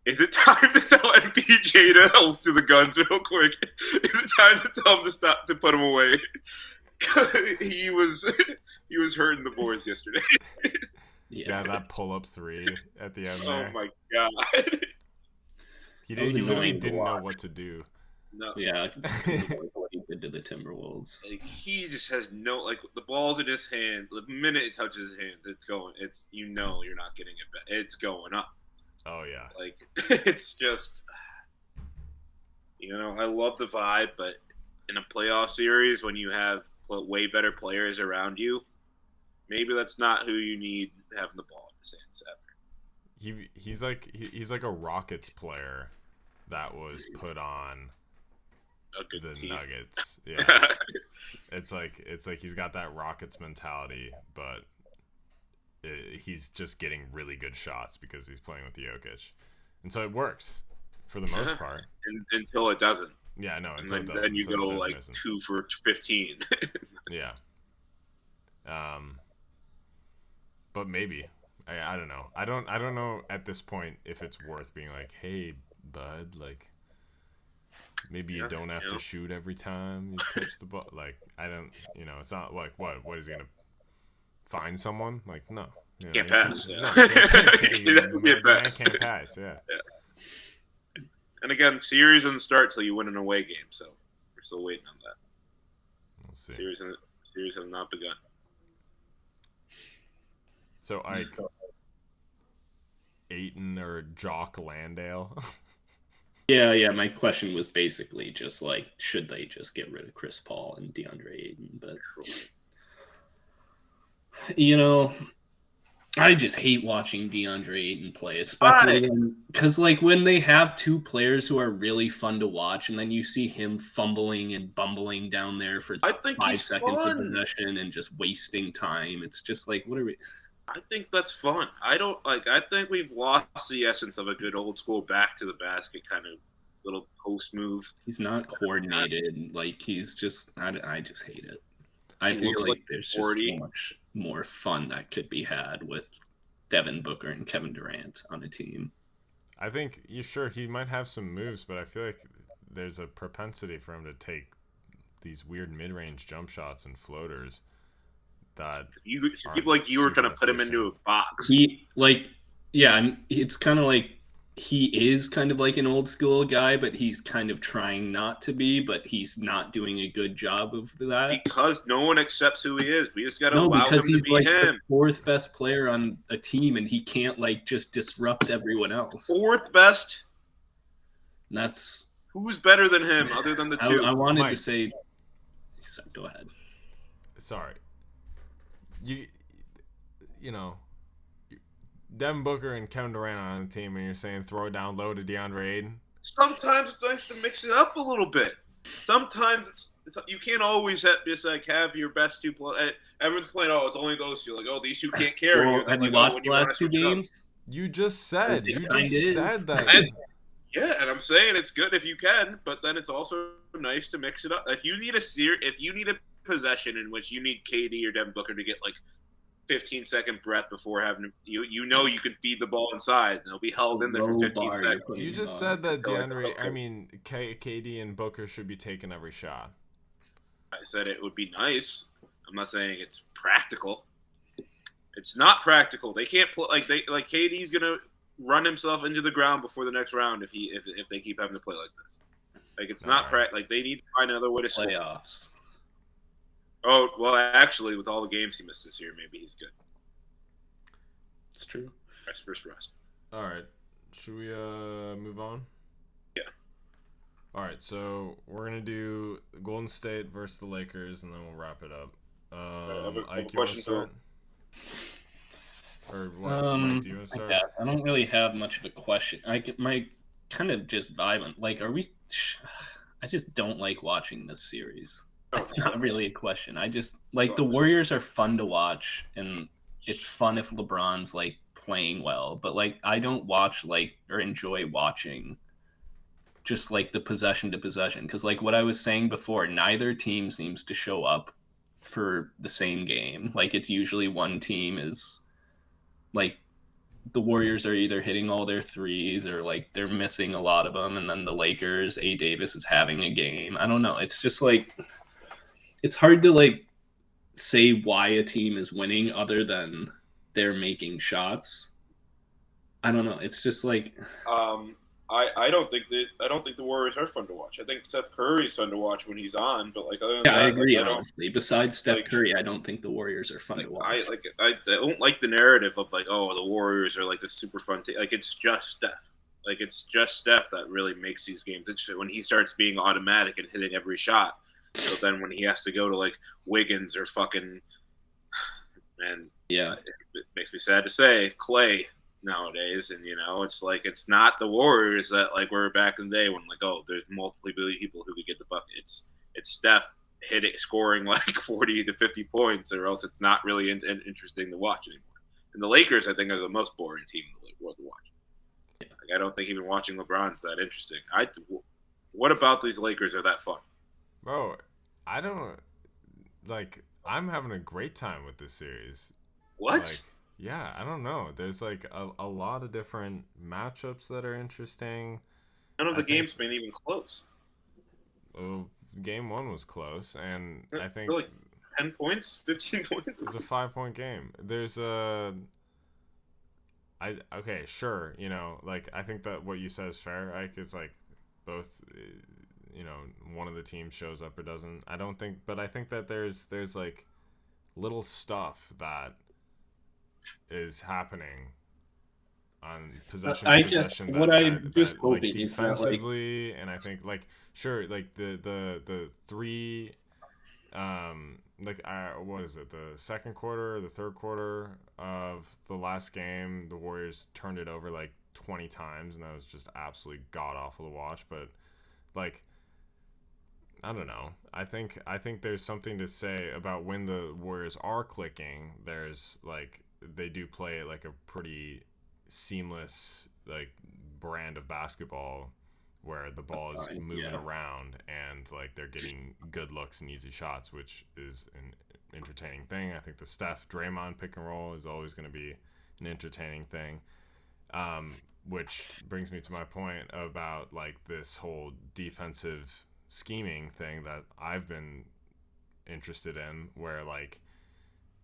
is it time to tell MPJ to holster the guns real quick? Is it time to tell him to stop, to put him away? he was hurting the boys yesterday. Yeah, that pull-up 3 at the end there. Oh my god. He literally didn't know what to do. No. Yeah, what he did to the Timberwolves. Like, he just has no, like, the ball's in his hand. The minute it touches his hands, it's going. It's, you're not getting it back. It's going up. Oh yeah. Like, it's just, I love the vibe, but in a playoff series when you have way better players around you, maybe that's not who you need having the ball in his hands ever. He's like a Rockets player that was put on the team. Nuggets. Yeah. it's like he's got that Rockets mentality, but he's just getting really good shots because he's playing with Jokic, and so it works for the most part until it doesn't. Yeah, no. And then you go like missing. 2 for 15. Yeah. But maybe I don't know. I don't know at this point if it's worth being like, hey, bud, like maybe you don't have to shoot every time you touch the ball. Like, I don't, it's not like what is he gonna find someone? Like, no, can't pass. Can't pass. Yeah. And again, series doesn't start till you win an away game, so we're still waiting on that. We'll see. Series has not begun. So Ayton or Jock Landale? Yeah. My question was basically just like, should they just get rid of Chris Paul and DeAndre Ayton? But I just hate watching DeAndre Ayton play, especially because like when they have 2 players who are really fun to watch, and then you see him fumbling and bumbling down there for 5 seconds of possession and just wasting time. It's just like, what are we? I think that's fun. I think we've lost the essence of a good old school back to the basket kind of little post move. He's not coordinated. Like, he's just, I just hate it. I feel like there's just so much more fun that could be had with Devin Booker and Kevin Durant on a team. I think he might have some moves, but I feel like there's a propensity for him to take these weird mid-range jump shots and floaters that people like you were trying to put him into a box. It's kind of like he is kind of like an old school guy, but he's kind of trying not to be, but he's not doing a good job of that. Because no one accepts who he is. We just got to allow him to be him. The 4th best player on a team, and he can't like just disrupt everyone else. 4th best? That's who's better than him other than the 2? I wanted to say, go ahead. Sorry. Devin Booker and Kevin Durant on the team, and you're saying throw it down low to DeAndre Ayton? Sometimes it's nice to mix it up a little bit. Sometimes you can't always have your best 2 players. Everyone's playing, it's only those 2. Like, these 2 can't carry you. Have you watched the last 2 games? You just said that. Yeah, and I'm saying it's good if you can, but then it's also nice to mix it up. If you need a possession in which you need KD or Devin Booker to get like 15-second breath before having you can feed the ball inside and they'll be held in there for 15 seconds. You just said that KD and Booker should be taking every shot. I said it would be nice. I'm not saying it's practical. It's not practical. They can't play like KD's gonna run himself into the ground before the next round if they keep having to play like this. Like, it's not like they need to find another way to score. Playoffs. Oh, well, actually, with all the games he missed this year, maybe he's good. It's true. Rest. All right. Should we move on? Yeah. All right, so we're going to do Golden State versus the Lakers, and then we'll wrap it up. Ike, you want to start? Or what? Mike, do you want to start? I don't really have much of a question. I get my kind of just vibe on, like, I just don't like watching this series. That's not really a question. I just like the Warriors are fun to watch, and it's fun if LeBron's like playing well. But like I don't watch like or enjoy watching just like the possession to possession because like what I was saying before, neither team seems to show up for the same game. Like it's usually one team is like the Warriors are either hitting all their threes or like they're missing a lot of them, and then the Lakers, A. Davis is having a game. I don't know. It's just like it's hard to like say why a team is winning other than they're making shots. I don't know. It's just like I don't think the Warriors are fun to watch. I think Steph Curry is fun to watch when he's on, but like other than yeah, that, I agree. like, Honestly, besides Steph like, Curry, I don't think the Warriors are fun to watch. I don't like the narrative of like, oh, the Warriors are like this super fun team. Like it's just Steph. Like it's just Steph that really makes these games interesting. When he starts being automatic and hitting every shot, so then when he has to go to like Wiggins or fucking, and yeah, it makes me sad to say Clay nowadays, and it's like it's not the Warriors that like were back in the day when like, oh, there's multiple people who could get the bucket. It's Steph scoring like 40 to 50 points, or else it's not really interesting to watch anymore. And the Lakers, I think, are the most boring team in the world to watch. Like, I don't think even watching LeBron's that interesting. What about these Lakers are that fun? Bro, I don't like. I'm having a great time with this series. What? Like, yeah, I don't know. There's like a lot of different matchups that are interesting. None of the games been even close. Well, game 1 was close, and I think like 10 points, 15 points. It's a 5-point game. There's a. Okay, sure. Like I think that what you said is fair. Like it's like both. One of the teams shows up or doesn't. I don't think, but I think that there's like little stuff that is happening on possession to possession. What I'm just hoping like defensively, and I think like sure, like the three, what is it? The second quarter, the third quarter of the last game, the Warriors turned it over like 20 times, and that was just absolutely god awful to watch. But like, I don't know. I think there's something to say about when the Warriors are clicking. There's like they do play like a pretty seamless like brand of basketball where the ball is moving around and like they're getting good looks and easy shots, which is an entertaining thing. I think the Steph Draymond pick and roll is always going to be an entertaining thing. Which brings me to my point about like this whole defensive scheming thing that I've been interested in, where like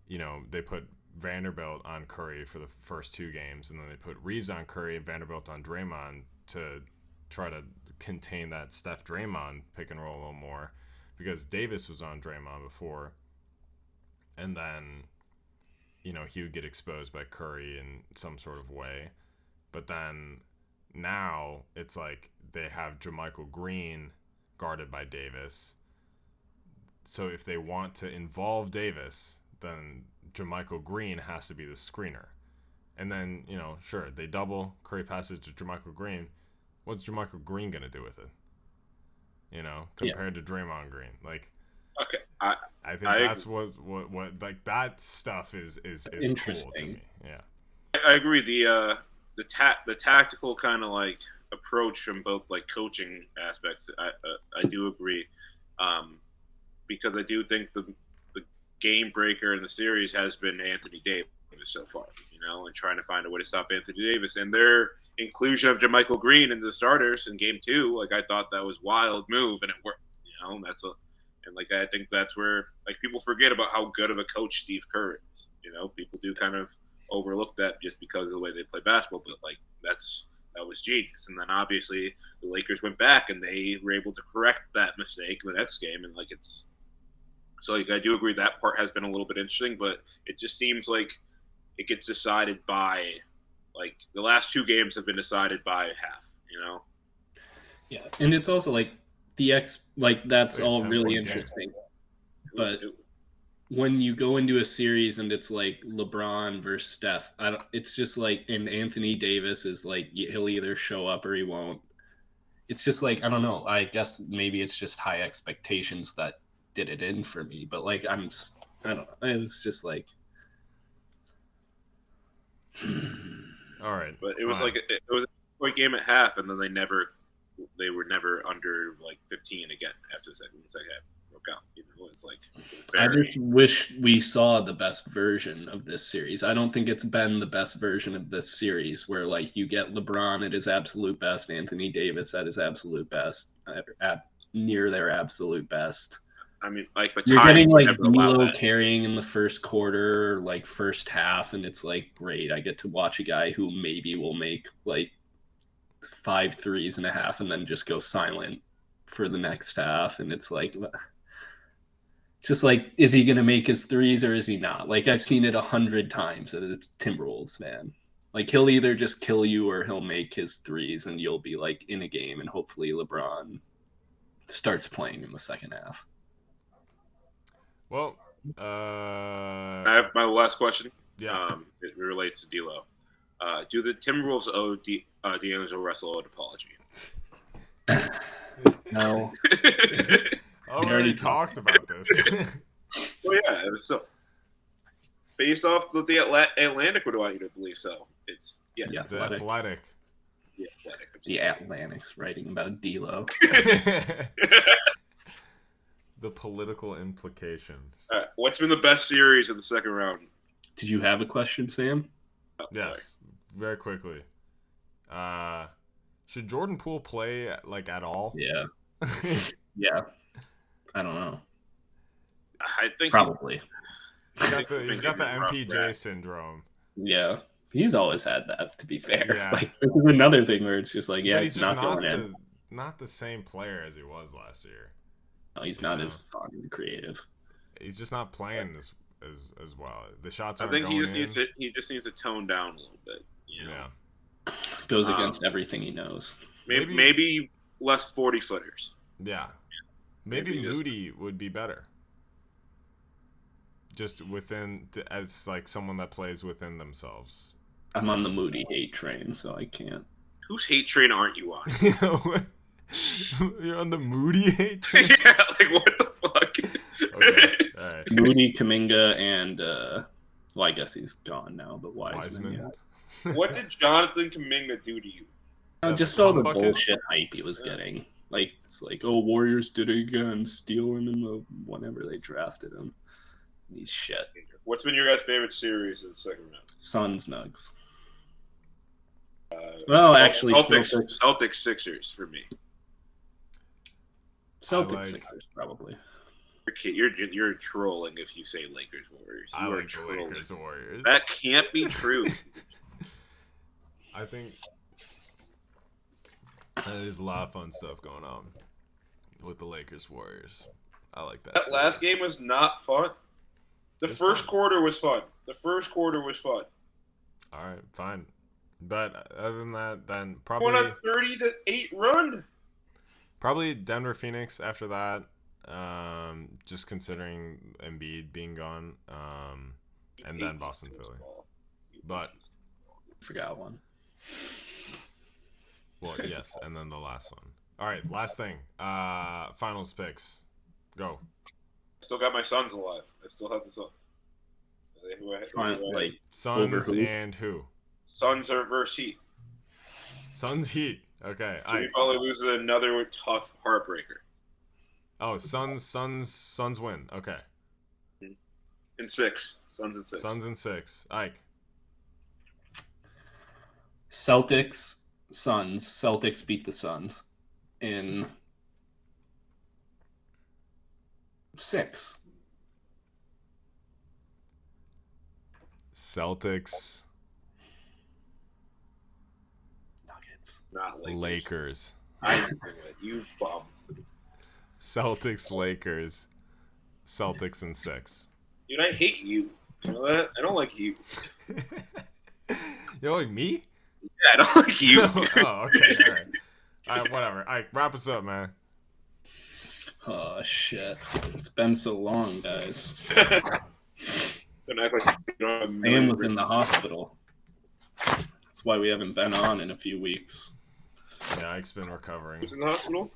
they put Vanderbilt on Curry for the first 2 games, and then they put Reeves on Curry and Vanderbilt on Draymond to try to contain that Steph Draymond pick and roll a little more, because Davis was on Draymond before, and then he would get exposed by Curry in some sort of way. But then now it's like they have JaMychal Green guarded by Davis. So if they want to involve Davis, then JaMychal Green has to be the screener. And then, sure, they double, Curry passes to JaMychal Green. What's JaMychal Green going to do with it? Compared to Draymond Green. Like, okay, I think that's what like that stuff is interesting cool to me. Yeah. I agree. The tactical kind of like approach from both like coaching aspects, I do agree, because I do think the game breaker in the series has been Anthony Davis so far, and trying to find a way to stop Anthony Davis, and their inclusion of JaMychal Green into the starters in game 2, like I thought that was wild move, and it worked. And like I think that's where like people forget about how good of a coach Steve Kerr is. People do kind of overlook that just because of the way they play basketball, but like that was genius. And then obviously the Lakers went back and they were able to correct that mistake in the next game, and like it's so like I do agree that part has been a little bit interesting, but it just seems like it gets decided by like the last 2 games have been decided by half. Yeah, and it's also like that's all really interesting, but when you go into a series and it's like LeBron versus Steph, it's just like, and Anthony Davis is like, he'll either show up or he won't. It's just like, I don't know. I guess maybe it's just high expectations that did it in for me. But like I don't know. It was just like. All right, but it was like it was a point game at half, and then they were never under like 15 again after the second half broke out. You know, it's like I just wish we saw the best version of this series. I don't think it's been the best version of this series where like you get LeBron at his absolute best, Anthony Davis at his absolute best, at near their absolute best. I mean, like, but you're getting like D'Lo carrying in the first quarter, like first half, and it's like great. I get to watch a guy who maybe will make like 5 threes and a half and then just go silent for the next half, and it's like just like, is he going to make his threes or is he not? Like, I've seen it 100 times as a Timberwolves fan. Like, he'll either just kill you or he'll make his threes, and you'll be like in a game, and hopefully LeBron starts playing in the second half. Well, I have my last question. Yeah. It relates to D'Lo. Do the Timberwolves owe D'Angelo Russell an apology? No. We already talked about this. Well, yeah. So, based off what the Atlantic would want you to believe so. It's yes. The Athletic. The Athletic. The Atlantic's writing about D'Lo. The political implications. All right. What's been the best series of the second round? Did you have a question, Sam? Yes. Very quickly. Should Jordan Poole play like at all? Yeah. Yeah. I don't know. I think probably. He's got the MPJ syndrome. Yeah. He's always had that, to be fair. Yeah. Like, this is another thing where it's just like, yeah, he's just not the same player as he was last year. No, he's not as fun and creative. He's just not playing as well. The shots aren't going in. I think he just needs to tone down a little bit. You know? Yeah. Goes against everything he knows. Maybe less 40-footers. Yeah. Maybe Moody would be better. Just within, as like someone that plays within themselves. I'm on the Moody hate train, so I can't. Whose hate train aren't you on? You're on the Moody hate train? Yeah, like what the fuck? Okay, all right. Moody, Kuminga, and well, I guess he's gone now, but Wiseman. Yeah. What did Jonathan Kuminga do to you? Just all the bullshit hype he was getting. Like, it's like, oh, Warriors did it again, stealing him whenever they drafted him. He's shit. What's been your guys' favorite series in the second round? Suns, Nugs. Well, actually, Celtics Sixers for me. Celtics Sixers probably. You're trolling if you say Lakers Warriors. I like the Lakers Warriors. That can't be true. I think there's a lot of fun stuff going on with the Lakers Warriors. I like that. That last game was not fun. The first quarter was fun. All right, fine. But other than that, then probably won a 30-8 run. Probably Denver Phoenix after that. Just considering Embiid being gone, and then Boston Philly. But forgot one. Well, yes, and then the last one. All right, last thing. Finals picks. Go. Still got my Suns alive. I still have the Suns. Suns and who? Suns are versus Heat. Suns Heat. Okay. Jimmy Butler loses another tough heartbreaker. Oh, Suns win. Okay. In 6. Suns in 6. Suns in 6. Ike. Celtics, Suns. Celtics beat the Suns in 6. Celtics. Nuggets. Not Lakers. You bum. Celtics, Lakers. Celtics in 6. Dude, I hate you. You know that? I don't like you. You don't like me? Yeah, I don't like you. Oh, okay. All right. All right, whatever. All right, wrap us up, man. Oh, shit. It's been so long, guys. Sam was in the hospital. That's why we haven't been on in a few weeks. Yeah, Ike's been recovering. Who's in the hospital?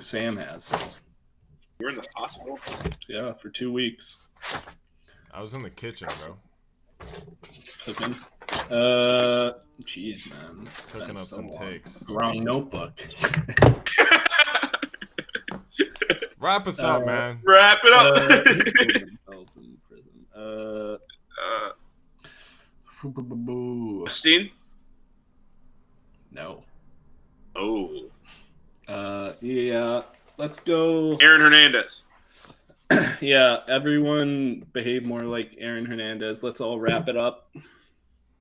Sam has. You were in the hospital? Yeah, for 2 weeks. I was in the kitchen, bro. Cooking. Jeez, man. This has Cooking been up so some long. takes. Wrong notebook. Wrap us up, man. Wrap it up. In prison. Epstein? No. Oh. Yeah. Let's go. Aaron Hernandez. Yeah, everyone behave more like Aaron Hernandez. Let's all wrap it up.